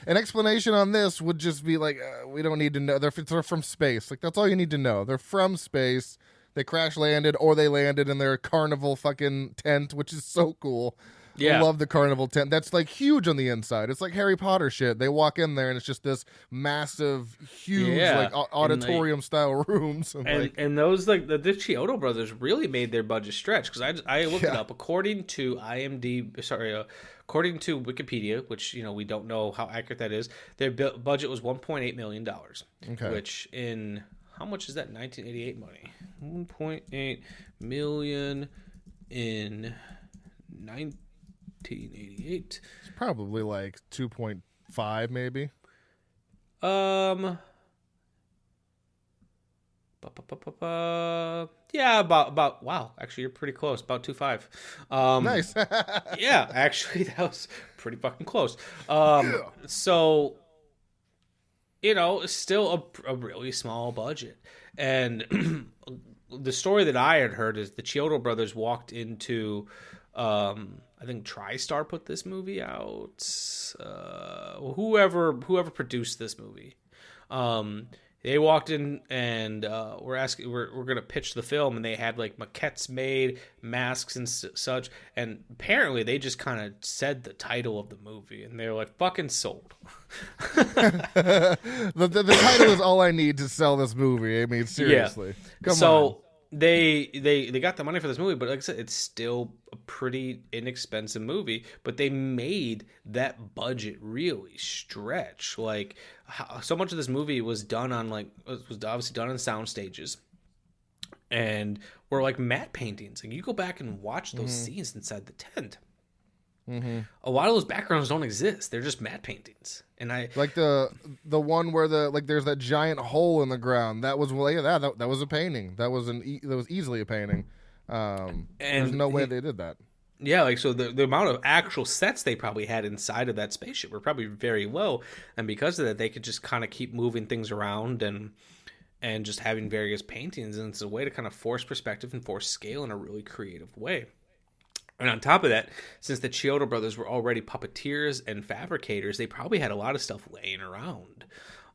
an explanation on this would just be like, we don't need to know. They're from space. Like, that's all you need to know. They're from space. They crash landed, or they landed in their carnival fucking tent, which is so cool. Yeah. I love the carnival tent. That's like huge on the inside. It's like Harry Potter shit. They walk in there and it's just this massive, huge, like auditorium style rooms. And those, like, the Chiodo Brothers really made their budget stretch, because I looked it up. According to according to Wikipedia, which, you know, we don't know how accurate that is, their budget was $1.8 million. Okay. Which in, how much is that in 1988 money? 1.8 million in 1988. It's probably like 2.5 maybe. Yeah, about wow, actually you're pretty close. About 2.5. Nice. Yeah, actually that was pretty fucking close. So, you know, it's still a really small budget. And the story that I had heard is the Chiodo Brothers walked into, I think TriStar put this movie out. Whoever produced this movie, they walked in and we're gonna pitch the film, and they had like maquettes made, masks and such, and apparently they just kind of said the title of the movie, and they were like, "Fucking sold." the title is all I need to sell this movie. I mean, seriously. Yeah. Come on. They got the money for this movie, but like I said, it's still a pretty inexpensive movie. But they made that budget really stretch. Like, so much of this movie was done on was obviously done on sound stages, and were like matte paintings. Like, you go back and watch those scenes inside the tent. Mm-hmm. A lot of those backgrounds don't exist. They're just matte paintings. And I like the one where there's that giant hole in the ground. That was that was a painting. That was easily a painting. There's no way they did that. Yeah, like, so the amount of actual sets they probably had inside of that spaceship were probably very low, and because of that, they could just kind of keep moving things around and just having various paintings, and it's a way to kind of force perspective and force scale in a really creative way. And on top of that, since the Chiodo Brothers were already puppeteers and fabricators, they probably had a lot of stuff laying around.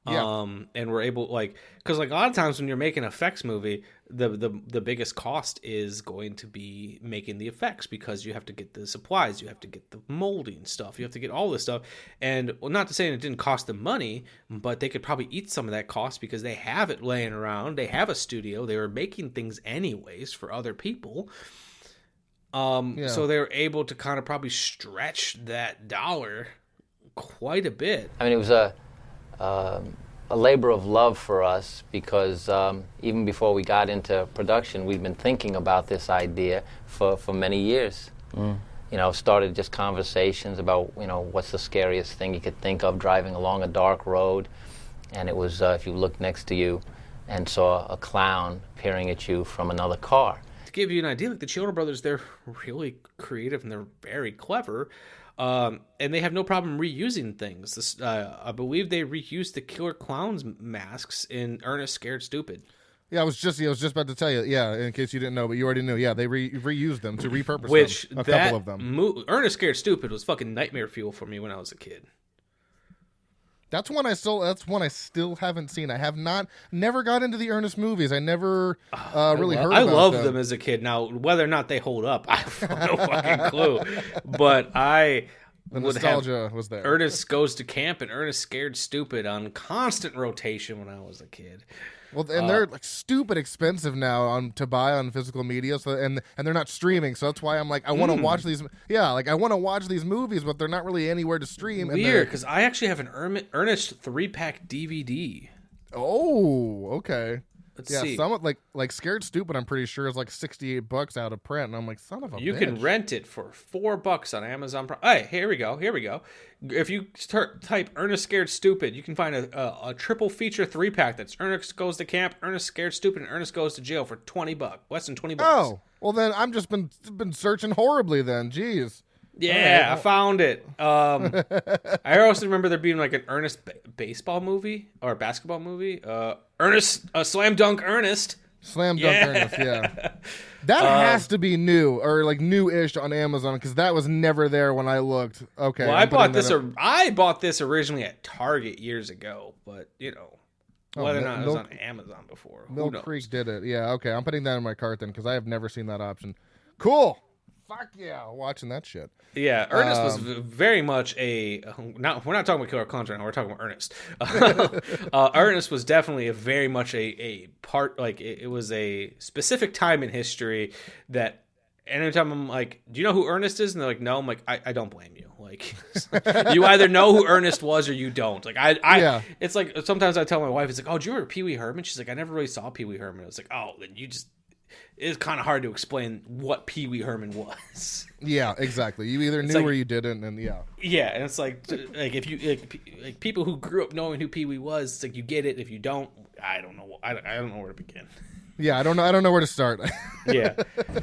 Yeah. And we're able, like, because like a lot of times when you're making an effects movie, the biggest cost is going to be making the effects, because you have to get the supplies, you have to get the molding stuff, you have to get all this stuff. And well, not to say it didn't cost them money, but they could probably eat some of that cost because they have it laying around. They have a studio. They were making things anyways for other people. So they were able to kind of probably stretch that dollar quite a bit. I mean, it was a labor of love for us, because even before we got into production, we've been thinking about this idea for many years. You know, started just conversations about, you know, what's the scariest thing you could think of driving along a dark road. And it was if you looked next to you and saw a clown peering at you from another car. To give you an idea, like the Chiodo Brothers, they're really creative and they're very clever. And they have no problem reusing things. I believe they reused the Killer Clowns masks in Ernest Scared Stupid. Yeah, I was just about to tell you. Yeah, in case you didn't know, but you already knew. Yeah, they reused them to repurpose them. A couple of them. Ernest Scared Stupid was fucking nightmare fuel for me when I was a kid. That's one I still haven't seen. I have never got into the Ernest movies. I never really heard about them. I loved them as a kid. Now, whether or not they hold up, I have no fucking clue. But the nostalgia was there. Ernest Goes to Camp and Ernest Scared Stupid on constant rotation when I was a kid. Well, and they're like stupid expensive now to buy on physical media, so and they're not streaming, so that's why I'm like, I want to watch these. Yeah, like I want to watch these movies, but they're not really anywhere to stream. Weird, because I actually have an Ernest 3-pack DVD. Oh, okay. Let's see. Some like Scared Stupid, I'm pretty sure is like $68 out of print, and I'm like, son of a bitch. You can rent it for $4 on Amazon Prime. Hey, here we go. If you type Ernest Scared Stupid, you can find a triple feature 3-pack that's Ernest Goes to Camp, Ernest Scared Stupid, and Ernest Goes to Jail for $20, less than $20. Oh, well then I'm just been searching horribly then. Jeez. Yeah, right. I found it. I also remember there being like an Ernest baseball movie or basketball movie. Ernest, Slam Dunk Ernest. Slam Dunk Ernest, yeah. That has to be new or like new-ish on Amazon, because that was never there when I looked. Okay. Well, I bought this originally at Target years ago, but you know, whether or not it was on Amazon before. Mill Creek did it. Yeah, okay. I'm putting that in my cart then, because I have never seen that option. Cool. Fuck yeah, watching that shit. Yeah, Ernest was very much we're not talking about Killer Clowns right now, we're talking about Ernest. Ernest was definitely very much a part, like it was a specific time in history that anytime I'm like, do you know who Ernest is? And they're like, no. I'm like, I don't blame you. Like, you either know who Ernest was or you don't. Like, it's like, sometimes I tell my wife, it's like, oh, do you remember Pee Wee Herman? She's like, I never really saw Pee Wee Herman. It's like, oh, then you just... It's kind of hard to explain what Pee Wee Herman was. Yeah, exactly. You either knew or you didn't, and yeah. Yeah, and it's like if you like people who grew up knowing who Pee Wee was, it's like you get it. If you don't, I don't know. I don't know where to begin. Yeah, I don't know where to start. Yeah.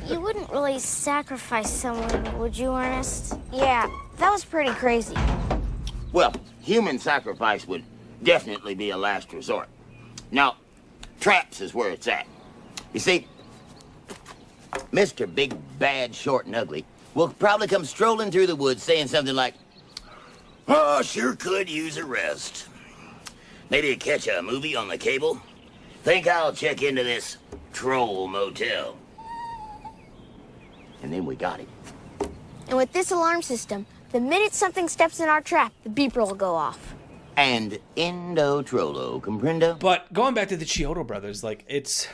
You wouldn't really sacrifice someone, would you, Ernest? Yeah, that was pretty crazy. Well, human sacrifice would definitely be a last resort. Now, traps is where it's at. You see, Mr. Big, Bad, Short, and Ugly will probably come strolling through the woods saying something like, oh, sure could use a rest. Maybe catch a movie on the cable? Think I'll check into this troll motel. And then we got him. And with this alarm system, the minute something steps in our trap, the beeper will go off. And endo trollo, comprendo? But going back to the Chiodo Brothers, like, it's...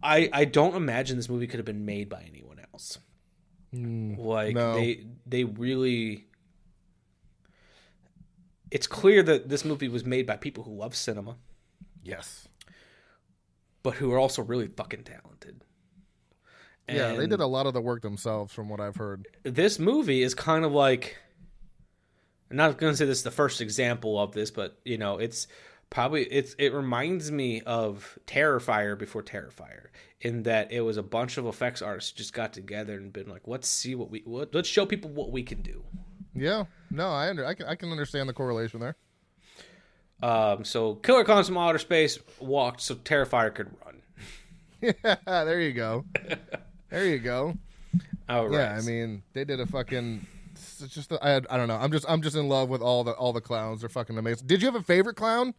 I don't imagine this movie could have been made by anyone else. They really... It's clear that this movie was made by people who love cinema. Yes. But who are also really fucking talented. Yeah, they did a lot of the work themselves from what I've heard. This movie is kind of like... I'm not going to say this is the first example of this, but, you know, it's probably it reminds me of Terrifier before Terrifier, in that it was a bunch of effects artists just got together and been like, let's show people what we can do. Yeah, no, I can understand the correlation there. So Killer Clowns from Outer Space walked so Terrifier could run. Yeah, there you go. There you go. All right. Yeah, I mean, they did a fucking. It's just I don't know. I'm just in love with all the clowns. They're fucking amazing. Did you have a favorite clown?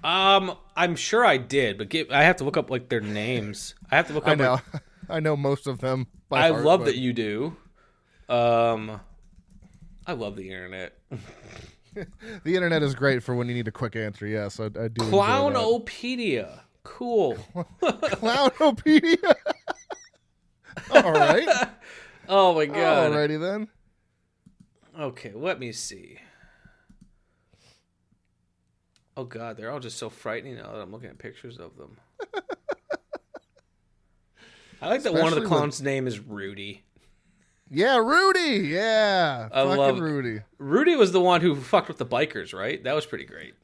I'm sure I did, but I have to look up like their names. I have to look up. I know. I know most of them. I love that you do. I love the internet. The internet is great for when you need a quick answer. Yes, I do. Clownopedia. Cool. Clownopedia. All right. Oh my god. Alrighty then. Okay, let me see. Oh god, they're all just so frightening now that I'm looking at pictures of them. I like that one of the clowns' name is Rudy. Yeah, Rudy. Yeah, I love Rudy. Rudy was the one who fucked with the bikers, right? That was pretty great.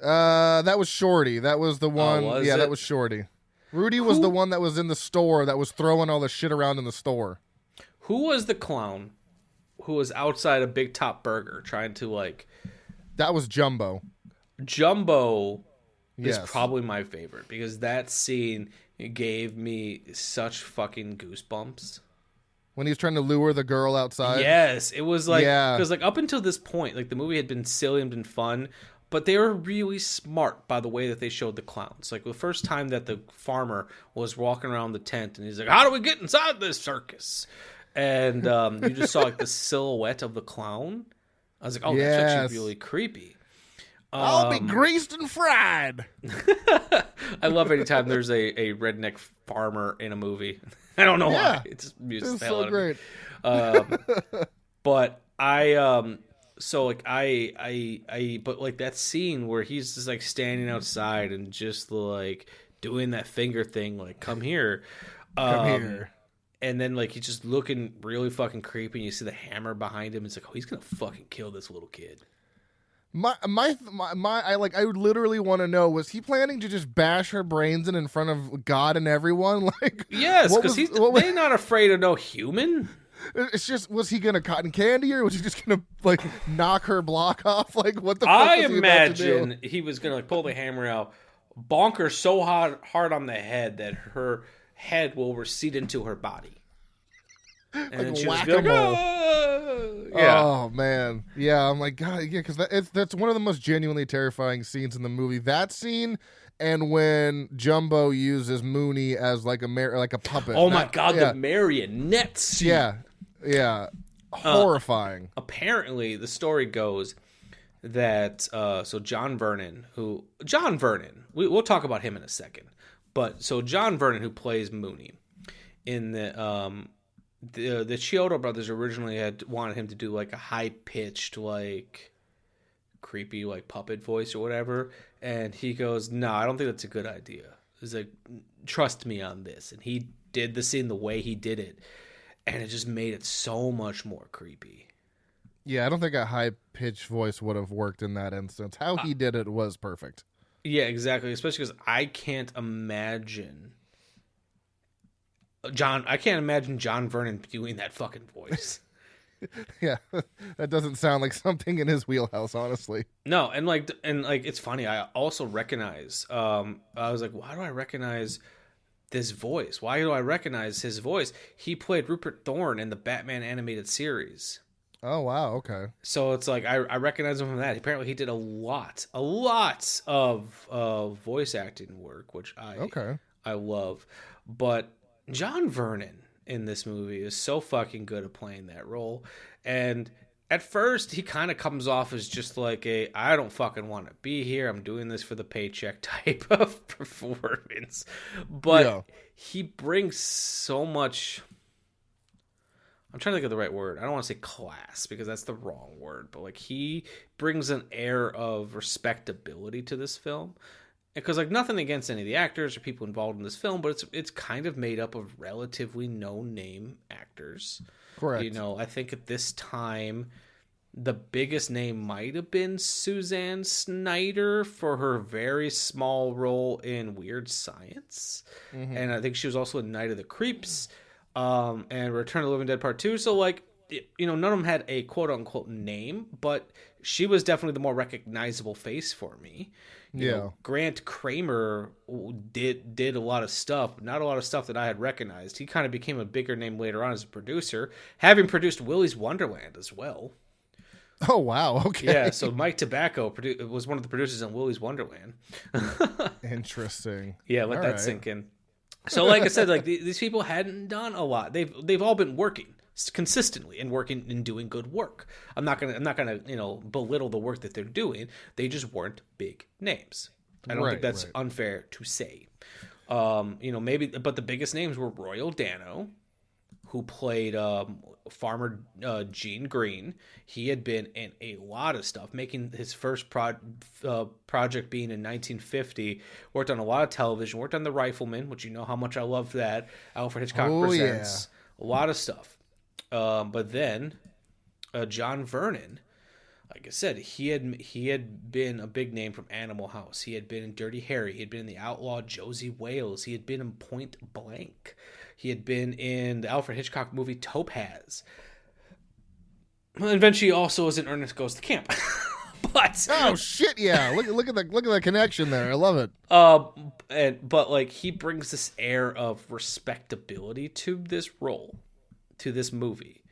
That was Shorty. That was the one. That was Shorty. Rudy was the one that was in the store that was throwing all the shit around in the store. Who was the clown who was outside a Big Top Burger trying to like... That was Jumbo. Jumbo is probably my favorite because that scene gave me such fucking goosebumps. When he was trying to lure the girl outside? Yes, it was like... Because like up until this point, like the movie had been silly and been fun, but they were really smart by the way that they showed the clowns. Like the first time that the farmer was walking around the tent and he's like, how do we get inside this circus? And you just saw like the silhouette of the clown. I was like, oh, that's actually really creepy. I'll be greased and fried. I love anytime there's a redneck farmer in a movie. I don't know why. It just amuses it's the hell so out great. of me. But so like but like that scene where he's just like standing outside and just like doing that finger thing, like come here. Come here. And then like he's just looking really fucking creepy and you see the hammer behind him. It's like, oh, he's gonna fucking kill this little kid. I would literally want to know, was he planning to just bash her brains in front of God and everyone? Like, yes, because they're not afraid of no human. It's just, was he gonna cotton candy her? Was he just gonna like knock her block off? Like, what the fuck I was he imagine about to do? he was gonna like pull the hammer out, bonk her so hard on the head that her head will recede into her body. And like then she was whack-a-mole. like, oh! Yeah. Oh man, yeah. I'm like, God, yeah, because that's one of the most genuinely terrifying scenes in the movie. That scene, and when Jumbo uses Mooney as like a puppet. Oh my god, the marionette scene. Yeah, horrifying. Apparently, the story goes that so John Vernon, we'll talk about him in a second. But so John Vernon, who plays Mooney in the Chiodo Brothers originally had wanted him to do like a high pitched, like creepy, like puppet voice or whatever, and he goes, "No, I don't think that's a good idea." He's like, "Trust me on this," and he did the scene the way he did it, and it just made it so much more creepy. Yeah, I don't think a high pitched voice would have worked in that instance. How he did it was perfect. Yeah, exactly. Especially because I can't imagine John Vernon doing that fucking voice. Yeah, that doesn't sound like something in his wheelhouse, honestly. No, and it's funny. I also recognize. I was like, why do I recognize this voice? Why do I recognize his voice? He played Rupert Thorne in the Batman animated series. Oh wow, okay. So it's like I recognize him from that. Apparently, he did a lot of voice acting work, which I love. But John Vernon in this movie is so fucking good at playing that role. And at first, he kind of comes off as just like I don't fucking want to be here. I'm doing this for the paycheck type of performance. But he brings so much... I'm trying to think of the right word. I don't want to say class because that's the wrong word. But like he brings an air of respectability to this film. Because like nothing against any of the actors or people involved in this film, but it's kind of made up of relatively no-name actors. Correct. You know, I think at this time the biggest name might have been Suzanne Snyder for her very small role in Weird Science. Mhm. And I think she was also in Night of the Creeps and Return of the Living Dead Part 2. So, like, you know, none of them had a quote-unquote name, but she was definitely the more recognizable face for me. You know, Grant Kramer did a lot of stuff, but not a lot of stuff that I had recognized. He kind of became a bigger name later on as a producer, having produced Willy's Wonderland as well. Oh, wow. Okay. Yeah, so Mike Tobacco was one of the producers on Willy's Wonderland. Interesting. Yeah, let that sink in. So, like I said, like these people hadn't done a lot. They've all been working consistently and working and doing good work. I'm not gonna you know, belittle the work that they're doing. They just weren't big names. I don't think that's unfair to say. You know, maybe, but the biggest names were Royal Dano, who played Farmer Gene Green. He had been in a lot of stuff, making his first project being in 1950. Worked on a lot of television. Worked on The Rifleman, which you know how much I love that. Alfred Hitchcock Presents. Yeah. A lot of stuff. But then John Vernon, like I said, he had been a big name from Animal House. He had been in Dirty Harry. He had been in The Outlaw Josie Wales. He had been in Point Blank. He had been in the Alfred Hitchcock movie Topaz. Well, eventually, also was in Ernest Goes to Camp. But oh shit, yeah! Look at the connection there. I love it. But like he brings this air of respectability to this role, to this movie,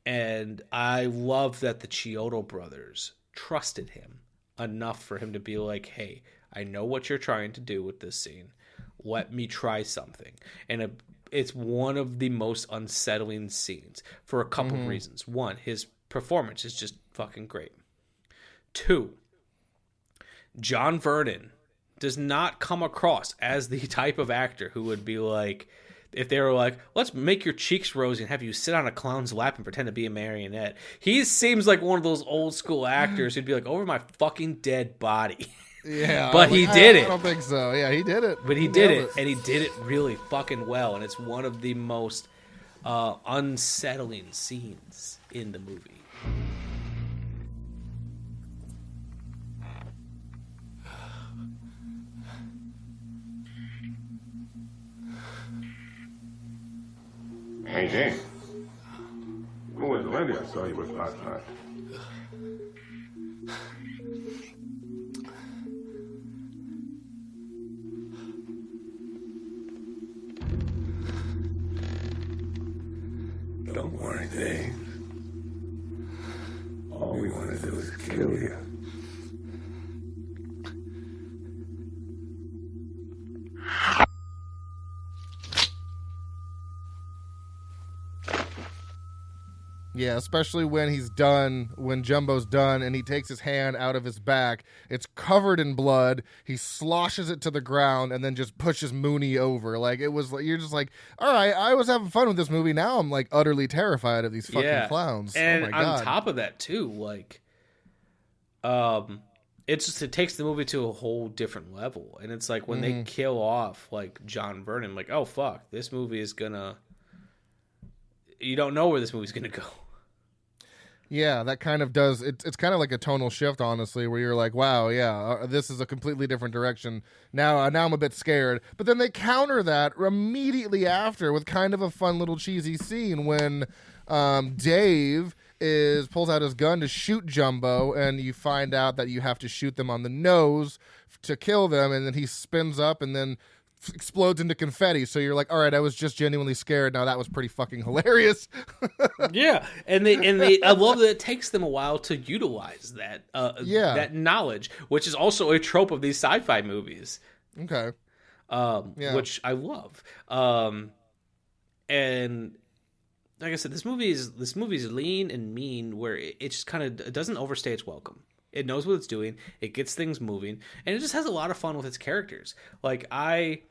and I love that the Chiodo Brothers trusted him enough for him to be like, "Hey, I know what you're trying to do with this scene. Let me try something." And it's one of the most unsettling scenes for a couple of reasons. One, his performance is just fucking great. Two, John Vernon does not come across as the type of actor who would be like, if they were like, let's make your cheeks rosy and have you sit on a clown's lap and pretend to be a marionette. He seems like one of those old school actors who'd be like, over my fucking dead body. Yeah, but he did it. I don't think so. Yeah, he did it. But he did it, and he did it really fucking well. And it's one of the most unsettling scenes in the movie. Hey, Jane. Who was the lady I saw you with last night? Don't worry, Dave. All we want to do is kill you. Yeah, especially when he's done, when Jumbo's done, and he takes his hand out of his back. It's covered in blood. He sloshes it to the ground and then just pushes Mooney over. Like, it was, you're just like, all right, I was having fun with this movie. Now I'm, like, utterly terrified of these fucking clowns. And oh my God. On top of that, too, like, it takes the movie to a whole different level. And it's like when they kill off, like, John Vernon, like, oh, fuck, this movie is gonna... You don't know where this movie's gonna go. Yeah, that kind of does. It's kind of like a tonal shift, honestly, where you're like, wow, yeah, this is a completely different direction. Now I'm a bit scared. But then they counter that immediately after with kind of a fun little cheesy scene when Dave pulls out his gun to shoot Jumbo, and you find out that you have to shoot them on the nose to kill them, and then he spins up and then explodes into confetti. So you're like, all right, I was just genuinely scared. Now that was pretty fucking hilarious. Yeah, and they I love that it takes them a while to utilize that that knowledge, which is also a trope of these sci-fi movies. Okay. Which I love. And like I said, this movie is lean and mean, where it just kind of it doesn't overstay its welcome. It knows what it's doing. It gets things moving, and it just has a lot of fun with its characters. Like, I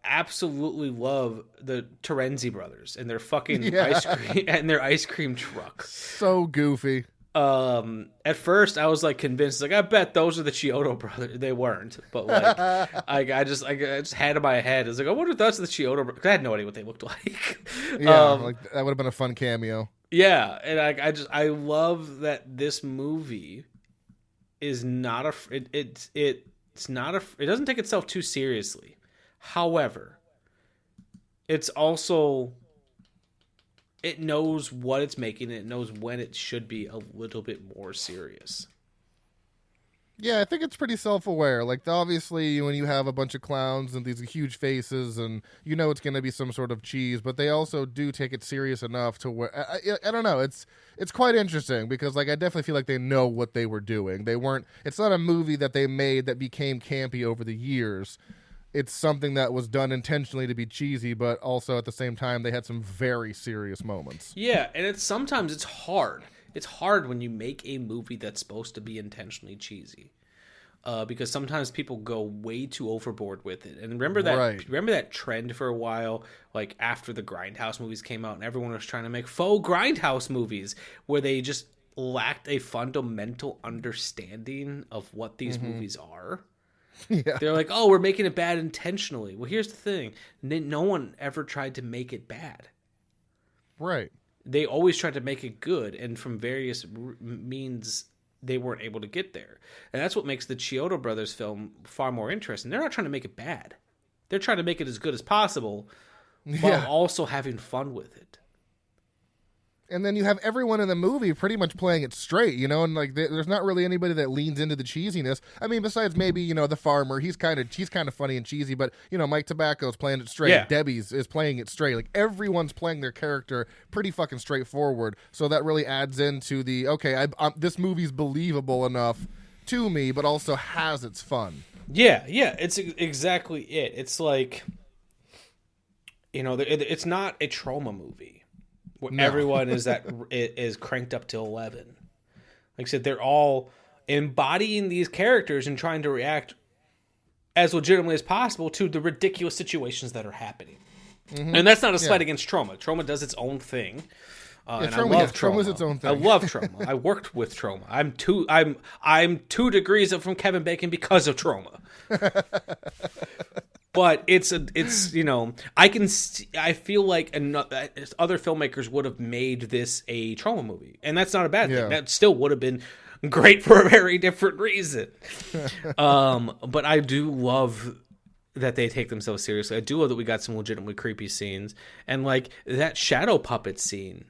absolutely love the Terenzi brothers and their fucking ice cream truck. So goofy. At first, I was like convinced, like, I bet those are the Chiodo brothers. They weren't, but like, I just had in my head. I was like, I wonder if that's the Chiodo brothers. I had no idea what they looked like. Yeah, like that would have been a fun cameo. Yeah, and I love that this movie is not it doesn't take itself too seriously. However, it's also, it knows what it's making, and it knows when it should be a little bit more serious. Yeah, I think it's pretty self-aware. Like, obviously, when you have a bunch of clowns and these huge faces, and you know it's going to be some sort of cheese, but they also do take it serious enough to where I don't know. It's quite interesting because, like, I definitely feel like they know what they were doing. They weren't. It's not a movie that they made that became campy over the years. It's something that was done intentionally to be cheesy, but also at the same time they had some very serious moments. Yeah, and sometimes it's hard. It's hard when you make a movie that's supposed to be intentionally cheesy, because sometimes people go way too overboard with it. And remember that trend for a while, like after the Grindhouse movies came out, and everyone was trying to make faux Grindhouse movies where they just lacked a fundamental understanding of what these movies are. Yeah. They're like, oh, we're making it bad intentionally. Well, here's the thing: no one ever tried to make it bad. Right. They always tried to make it good, and from various means, they weren't able to get there. And that's what makes the Chiodo Brothers film far more interesting. They're not trying to make it bad. They're trying to make it as good as possible, while also having fun with it. And then you have everyone in the movie pretty much playing it straight, you know, and like there's not really anybody that leans into the cheesiness. I mean, besides maybe, you know, the farmer, he's kind of funny and cheesy, but you know, Mike Tobacco's playing it straight. Yeah. Debbie's is playing it straight. Like everyone's playing their character pretty fucking straightforward. So that really adds into the this movie's believable enough to me, but also has its fun. Yeah, it's exactly it. It's like, you know, it's not a trauma movie. Everyone is cranked up to 11. Like I said, they're all embodying these characters and trying to react as legitimately as possible to the ridiculous situations that are happening. Mm-hmm. And that's not a slight against trauma. Trauma does its own thing. And I love trauma. Trauma's its own thing. I love trauma. I worked with trauma. I'm 2 degrees up from Kevin Bacon because of trauma. But it's you know, I feel like other filmmakers would have made this a trauma movie, and that's not a bad thing. That still would have been great for a very different reason. But I do love that they take themselves seriously. I do love that we got some legitimately creepy scenes, and like that shadow puppet scene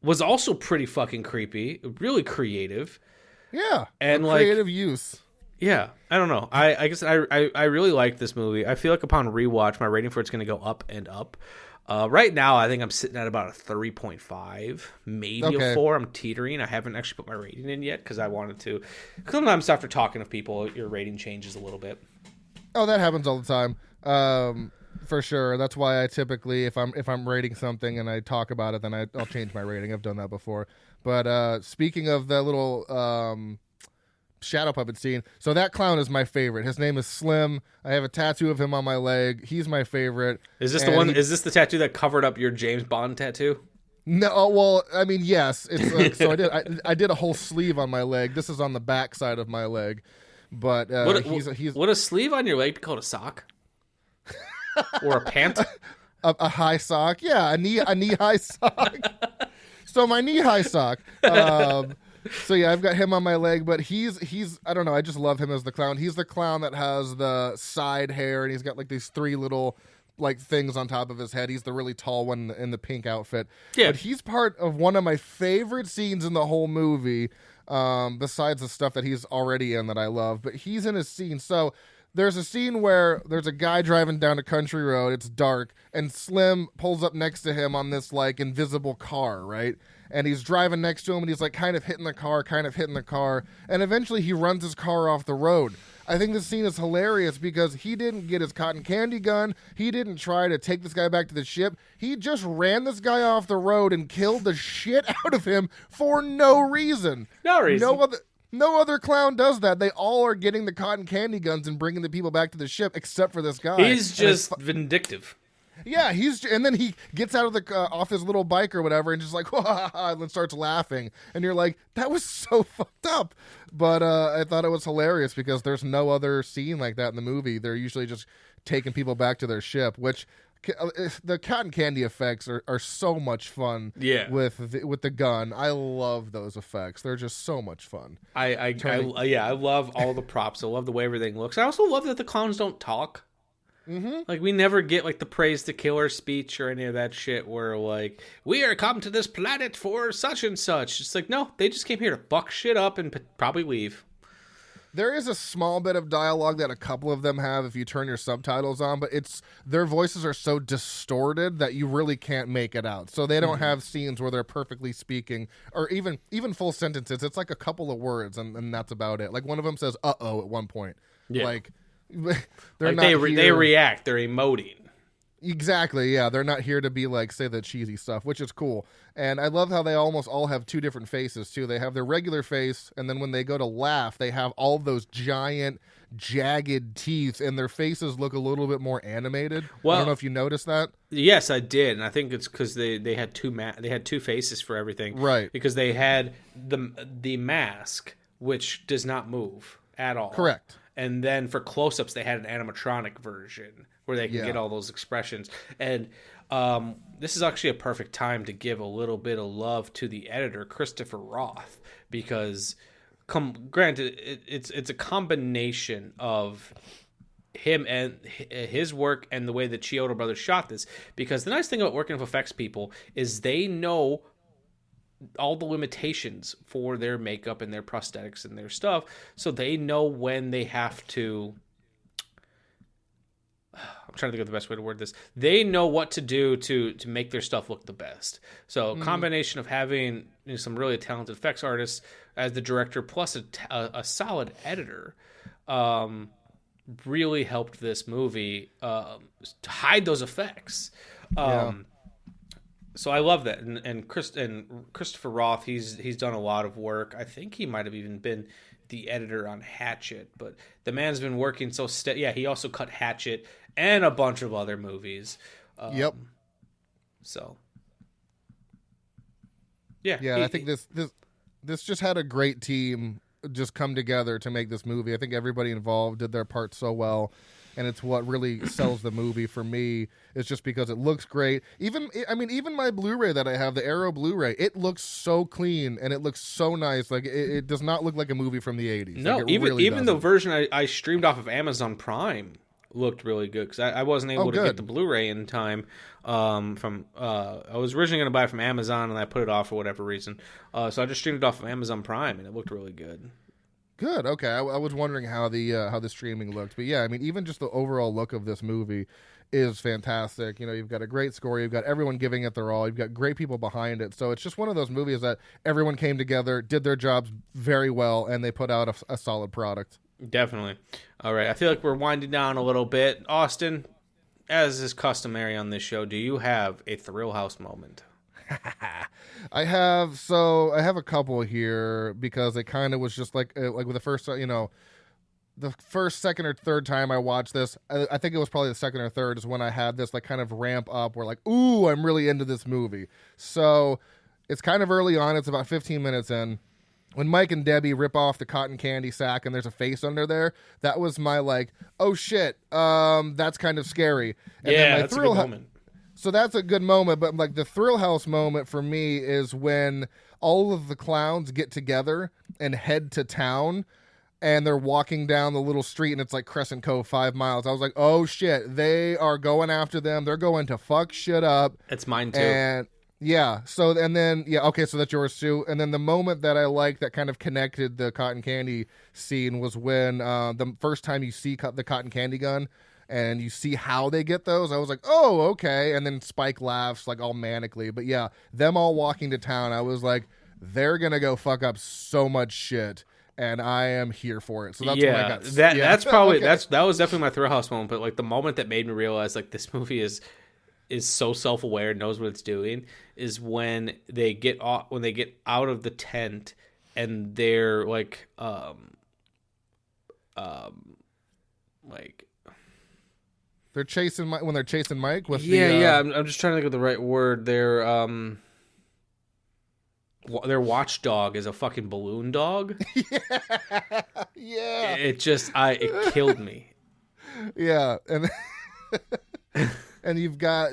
was also pretty fucking creepy, really creative. Yeah, and creative use. Yeah, I don't know. I guess I really like this movie. I feel like upon rewatch, my rating for it's going to go up and up. Right now, I think I'm sitting at about a 3.5, maybe a 4. I'm teetering. I haven't actually put my rating in yet because I wanted to. Sometimes after talking to people, your rating changes a little bit. Oh, that happens all the time. For sure. That's why I typically, if I'm rating something and I talk about it, then I'll change my rating. I've done that before. But speaking of that little shadow puppet scene, so that clown is my favorite. His name is Slim. I have a tattoo of him on my leg. He's my favorite. Is this the one? Is this the tattoo that covered up your James Bond tattoo? No, well, I mean, yes. It's like, so I did a whole sleeve on my leg. This is on the back side of my leg. But would a sleeve on your leg be called a sock or a pant? a high sock, yeah, a knee high sock. So my knee high sock. So yeah, I've got him on my leg, but he's I don't know, I just love him as the clown. He's the clown that has the side hair, and he's got like these 3 little like things on top of his head. He's the really tall one in the pink outfit. Yeah. But he's part of one of my favorite scenes in the whole movie, besides the stuff that he's already in that I love. But he's in a scene. So there's a scene where there's a guy driving down a country road. It's dark, and Slim pulls up next to him on this like invisible car, right? And he's driving next to him, and he's like kind of hitting the car, and eventually he runs his car off the road. I think this scene is hilarious because he didn't get his cotton candy gun. He didn't try to take this guy back to the ship. He just ran this guy off the road and killed the shit out of him for no reason. No other clown does that. They all are getting the cotton candy guns and bringing the people back to the ship, except for this guy. He's just vindictive. Yeah, and then he gets out of the off his little bike or whatever and just like, and then starts laughing. And you're like, that was so fucked up. But I thought it was hilarious because there's no other scene like that in the movie. They're usually just taking people back to their ship, which the cotton candy effects are so much fun. Yeah. With the gun, I love those effects. They're just so much fun. I love all the props. I love the way everything looks. I also love that the clowns don't talk. Mm-hmm. Like, we never get like the praise the killer speech or any of that shit where like, we are come to this planet for such and such. It's like, no, they just came here to fuck shit up and probably leave. There is a small bit of dialogue that a couple of them have if you turn your subtitles on, but their voices are so distorted that you really can't make it out. So they don't have scenes where they're perfectly speaking, or even full sentences. It's like a couple of words, and that's about it. Like one of them says "uh-oh" at one point. Yeah. Like they react. They're emoting. Exactly, yeah. They're not here to be like, say the cheesy stuff, which is cool. And I love how they almost all have two different faces, too. They have their regular face, and then when they go to laugh, they have all those giant, jagged teeth, and their faces look a little bit more animated. Well, I don't know if you noticed that. Yes, I did, and I think it's because they had two faces for everything. Right. Because they had the mask, which does not move at all. Correct. And then for close-ups, they had an animatronic version where they can get all those expressions. And this is actually a perfect time to give a little bit of love to the editor, Christopher Roth, because granted, it's a combination of him and his work and the way the Chiodo Brothers shot this. Because the nice thing about working with effects people is they know all the limitations for their makeup and their prosthetics and their stuff, so they know when they have to. I'm trying to think of the best way to word this. They know what to do to make their stuff look the best. So combination of having some really talented effects artists as the director plus a solid editor really helped this movie to hide those effects. So I love that, and Christopher Roth, he's done a lot of work. I think he might have even been the editor on Hatchet, but the man's been working so steady. Yeah, he also cut Hatchet and a bunch of other movies. Yep. So. Yeah. I think this just had a great team just come together to make this movie. I think everybody involved did their part so well. And it's what really sells the movie for me. It's just because it looks great. Even my Blu-ray that I have, the Arrow Blu-ray, it looks so clean and it looks so nice. Like it does not look like a movie from the 80s. No, like even the version I streamed off of Amazon Prime looked really good because I wasn't able to get the Blu-ray in time. I was originally going to buy it from Amazon and I put it off for whatever reason. So I just streamed it off of Amazon Prime and it looked really good. Good. Okay. I was wondering how the streaming looked, but yeah, I mean, even just the overall look of this movie is fantastic. You know, you've got a great score, you've got everyone giving it their all, you've got great people behind it. So it's just one of those movies that everyone came together, did their jobs very well, and they put out a solid product. Definitely. All right. I feel like we're winding down a little bit. Austin, as is customary on this show, do you have a Thrill House moment? I have a couple here because it kind of was just like with the first, the first, second, or third time I watched this. I think it was probably the second or third is when I had this like kind of ramp up where like, ooh, I'm really into this movie. So it's kind of early on. It's about 15 minutes in. When Mike and Debbie rip off the cotton candy sack and there's a face under there, that was my like, oh shit, that's kind of scary. And yeah, that's a good moment. So that's a good moment, but like the Thrill House moment for me is when all of the clowns get together and head to town and they're walking down the little street and it's like Crescent Cove 5 miles. I was like, oh shit, they are going after them. They're going to fuck shit up. It's mine too. And yeah, so that's yours too. And then the moment that I liked that kind of connected the cotton candy scene was when the first time you see the cotton candy gun and you see how they get those. I was like, oh, okay. And then Spike laughs like all manically. But yeah, them all walking to town, I was like, they're going to go fuck up so much shit. And I am here for it. So that's when I got... That's probably... Okay. That was definitely my Thrill House moment. But like the moment that made me realize like this movie is so self-aware, knows what it's doing, is when they get out of the tent and they're like they're chasing Mike when they're chasing Mike with I'm just trying to think of the right word. Their watchdog is a fucking balloon dog. Yeah. It killed me. Yeah, and And you've got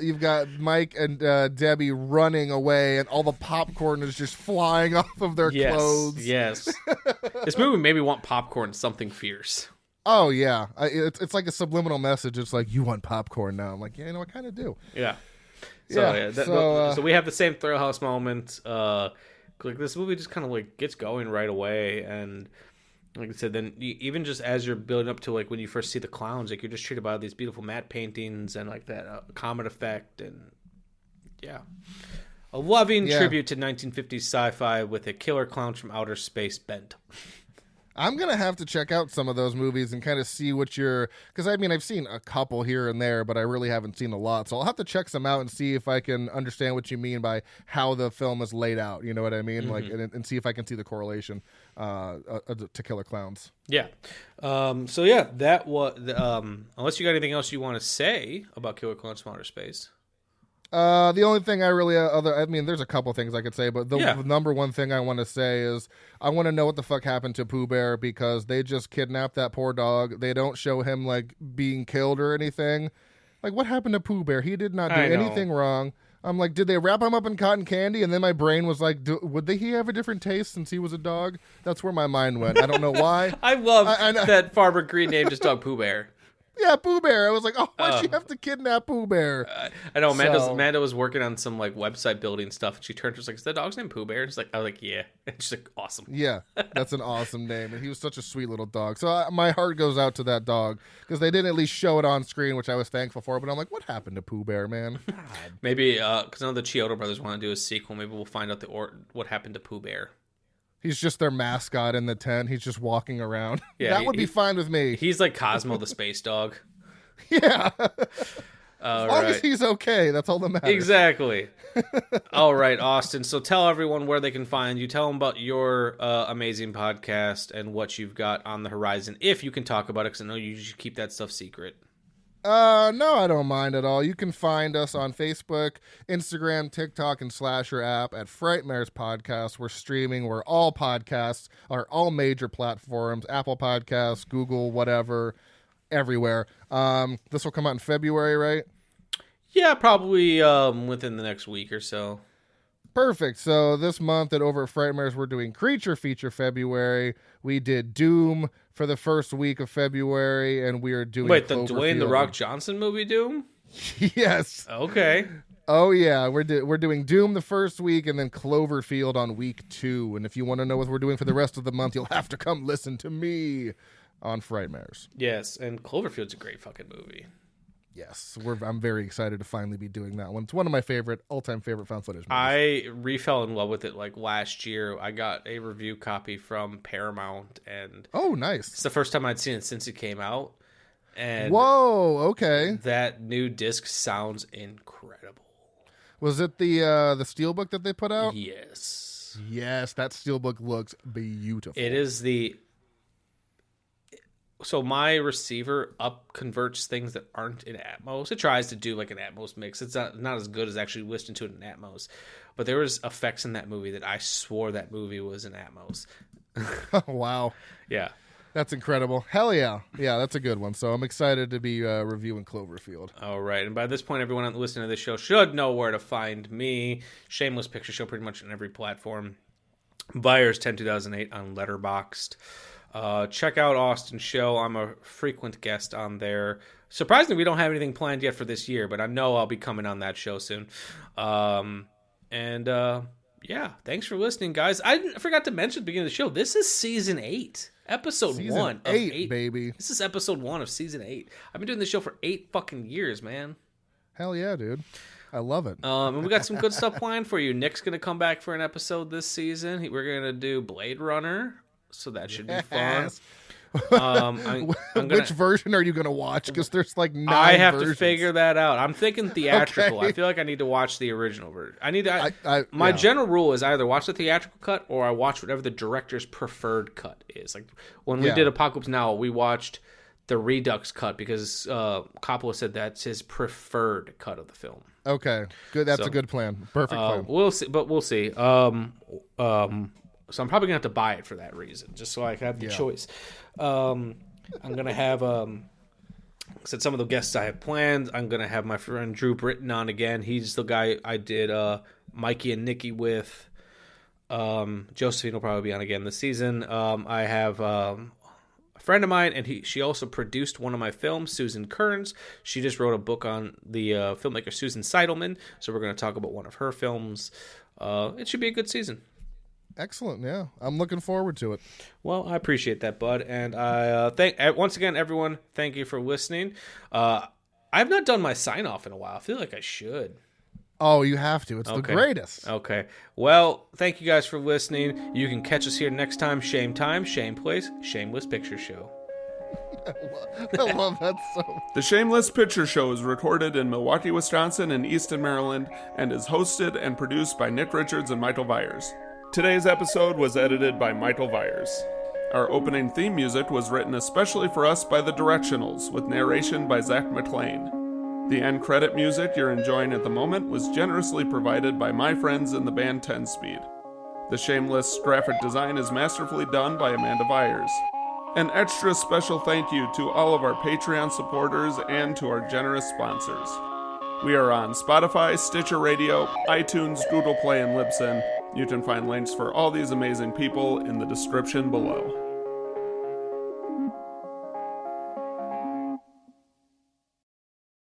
Mike and Debbie running away, and all the popcorn is just flying off of their clothes. Yes. This movie made me want popcorn, something fierce. Oh yeah, it's like a subliminal message. It's like, you want popcorn now. I'm like, yeah, I kind of do. Yeah. So we have the same Thrill House moment. Like this movie just kind of like gets going right away, and like I said, then even just as you're building up to like when you first see the clowns, like you're just treated by these beautiful matte paintings and like that comet effect, and a loving tribute to 1950s sci-fi with a killer clowns from outer space bent. I'm going to have to check out some of those movies and kind of see what because I mean, I've seen a couple here and there, but I really haven't seen a lot. So I'll have to check some out and see if I can understand what you mean by how the film is laid out. You know what I mean? Mm-hmm. Like, and see if I can see the correlation to Killer Clowns. Yeah. That was, unless you got anything else you want to say about Killer Clowns from Outer Space. The only thing I really there's a couple things I could say, but the number one thing I want to say is I want to know what the fuck happened to Pooh Bear, because they just kidnapped that poor dog. They don't show him like being killed or anything. Like, what happened to Pooh Bear? He did not do anything wrong. I'm like, did they wrap him up in cotton candy? And then my brain was like, would he have a different taste since he was a dog? That's where my mind went. I don't know why. I love that Farmer Green named his dog Pooh Bear. Yeah, Pooh Bear. I was like, oh, why'd she have to kidnap Pooh Bear? I know Amanda was working on some like website building stuff, and she turned to her, like, is the dog's name Pooh Bear? And she's like, I was like, yeah. And she's like, awesome. Yeah, that's an awesome name, and he was such a sweet little dog. So my heart goes out to that dog, because they didn't at least show it on screen, which I was thankful for. But I'm like, what happened to Pooh Bear, man? Maybe because I know the Chiodo Brothers want to do a sequel. Maybe we'll find out what happened to Pooh Bear. He's just their mascot in the tent. He's just walking around. Yeah, that would be fine with me. He's like Cosmo the space dog. Yeah. As long as he's okay, that's all that matters. Exactly. All right, Austin. So tell everyone where they can find you. Tell them about your amazing podcast and what you've got on the horizon, if you can talk about it, because I know you should keep that stuff secret. No, I don't mind at all. You can find us on Facebook, Instagram, TikTok, and Slasher app at Frightmares Podcast. We're streaming where all podcasts are, all major platforms, Apple Podcasts, Google, whatever, everywhere. This will come out in February, right? Yeah, probably within the next week or so. Perfect. So this month over at Frightmares, we're doing Creature Feature February. We did Doom for the first week of February, and we are doing the Dwayne The Rock Johnson movie Doom? Yes. Okay. Oh yeah, we're doing Doom the first week, and then Cloverfield on week 2. And if you want to know what we're doing for the rest of the month, you'll have to come listen to me on Frightmares. Yes, and Cloverfield's a great fucking movie. Yes, I'm very excited to finally be doing that one. It's one of my all-time favorite found footage movies. I fell in love with it like last year. I got a review copy from Paramount, and oh, nice! It's the first time I'd seen it since it came out. And whoa, okay. That new disc sounds incredible. Was it the steelbook that they put out? Yes. Yes, that steelbook looks beautiful. It is So my receiver converts things that aren't in Atmos. It tries to do like an Atmos mix. It's not as good as actually listening to it in Atmos. But there was effects in that movie that I swore that movie was in Atmos. Wow. Yeah. That's incredible. Hell yeah. Yeah, that's a good one. So I'm excited to be reviewing Cloverfield. All right. And by this point, everyone listening to this show should know where to find me. Shameless Picture Show pretty much on every platform. Viers 10-2008 on Letterboxd. Check out Austin's show. I'm a frequent guest on there. Surprisingly, we don't have anything planned yet for this year, but I know I'll be coming on that show soon. Yeah, thanks for listening, guys. I forgot to mention at the beginning of the show, this is season 8, episode 1 of 8, baby. This is episode 1 of season 8. I've been doing this show for 8 fucking years, man. Hell yeah, dude. I love it. And we got some good stuff planned for you. Nick's going to come back for an episode this season. We're going to do Blade Runner. So that should be fun. Which version are you going to watch? Because there's like 9 I have versions. to figure that out. I'm thinking theatrical. Okay. I feel like I need to watch the original version. My general rule is either watch the theatrical cut or I watch whatever the director's preferred cut is. Like when we did Apocalypse Now, we watched the Redux cut because Coppola said that's his preferred cut of the film. Okay, good. That's a good plan. Perfect plan. We'll see, but we'll see. So I'm probably gonna have to buy it for that reason, just so I have the choice. I'm gonna have said some of the guests I have planned. I'm going to have my friend Drew Britton on again. He's the guy I did Mikey and Nikki with. Josephine will probably be on again this season. I have a friend of mine, and she also produced one of my films, Susan Kearns. She just wrote a book on the filmmaker Susan Seidelman, so we're going to talk about one of her films. It should be a good season. Excellent, yeah. I'm looking forward to it. Well, I appreciate that, bud. And I once again, everyone, thank you for listening. I've not done my sign-off in a while. I feel like I should. Oh, you have to. It's the greatest. Okay. Well, thank you guys for listening. You can catch us here next time. Shame Time, Shame Place, Shameless Picture Show. I love that so much. The Shameless Picture Show is recorded in Milwaukee, Wisconsin and Easton, Maryland, and is hosted and produced by Nick Richards and Michael Viers. Today's episode was edited by Michael Viers. Our opening theme music was written especially for us by The Directionals, with narration by Zach McClain. The end credit music you're enjoying at the moment was generously provided by my friends in the band 10 Speed. The Shameless graphic design is masterfully done by Amanda Viers. An extra special thank you to all of our Patreon supporters and to our generous sponsors. We are on Spotify, Stitcher Radio, iTunes, Google Play, and Libsyn. You can find links for all these amazing people in the description below.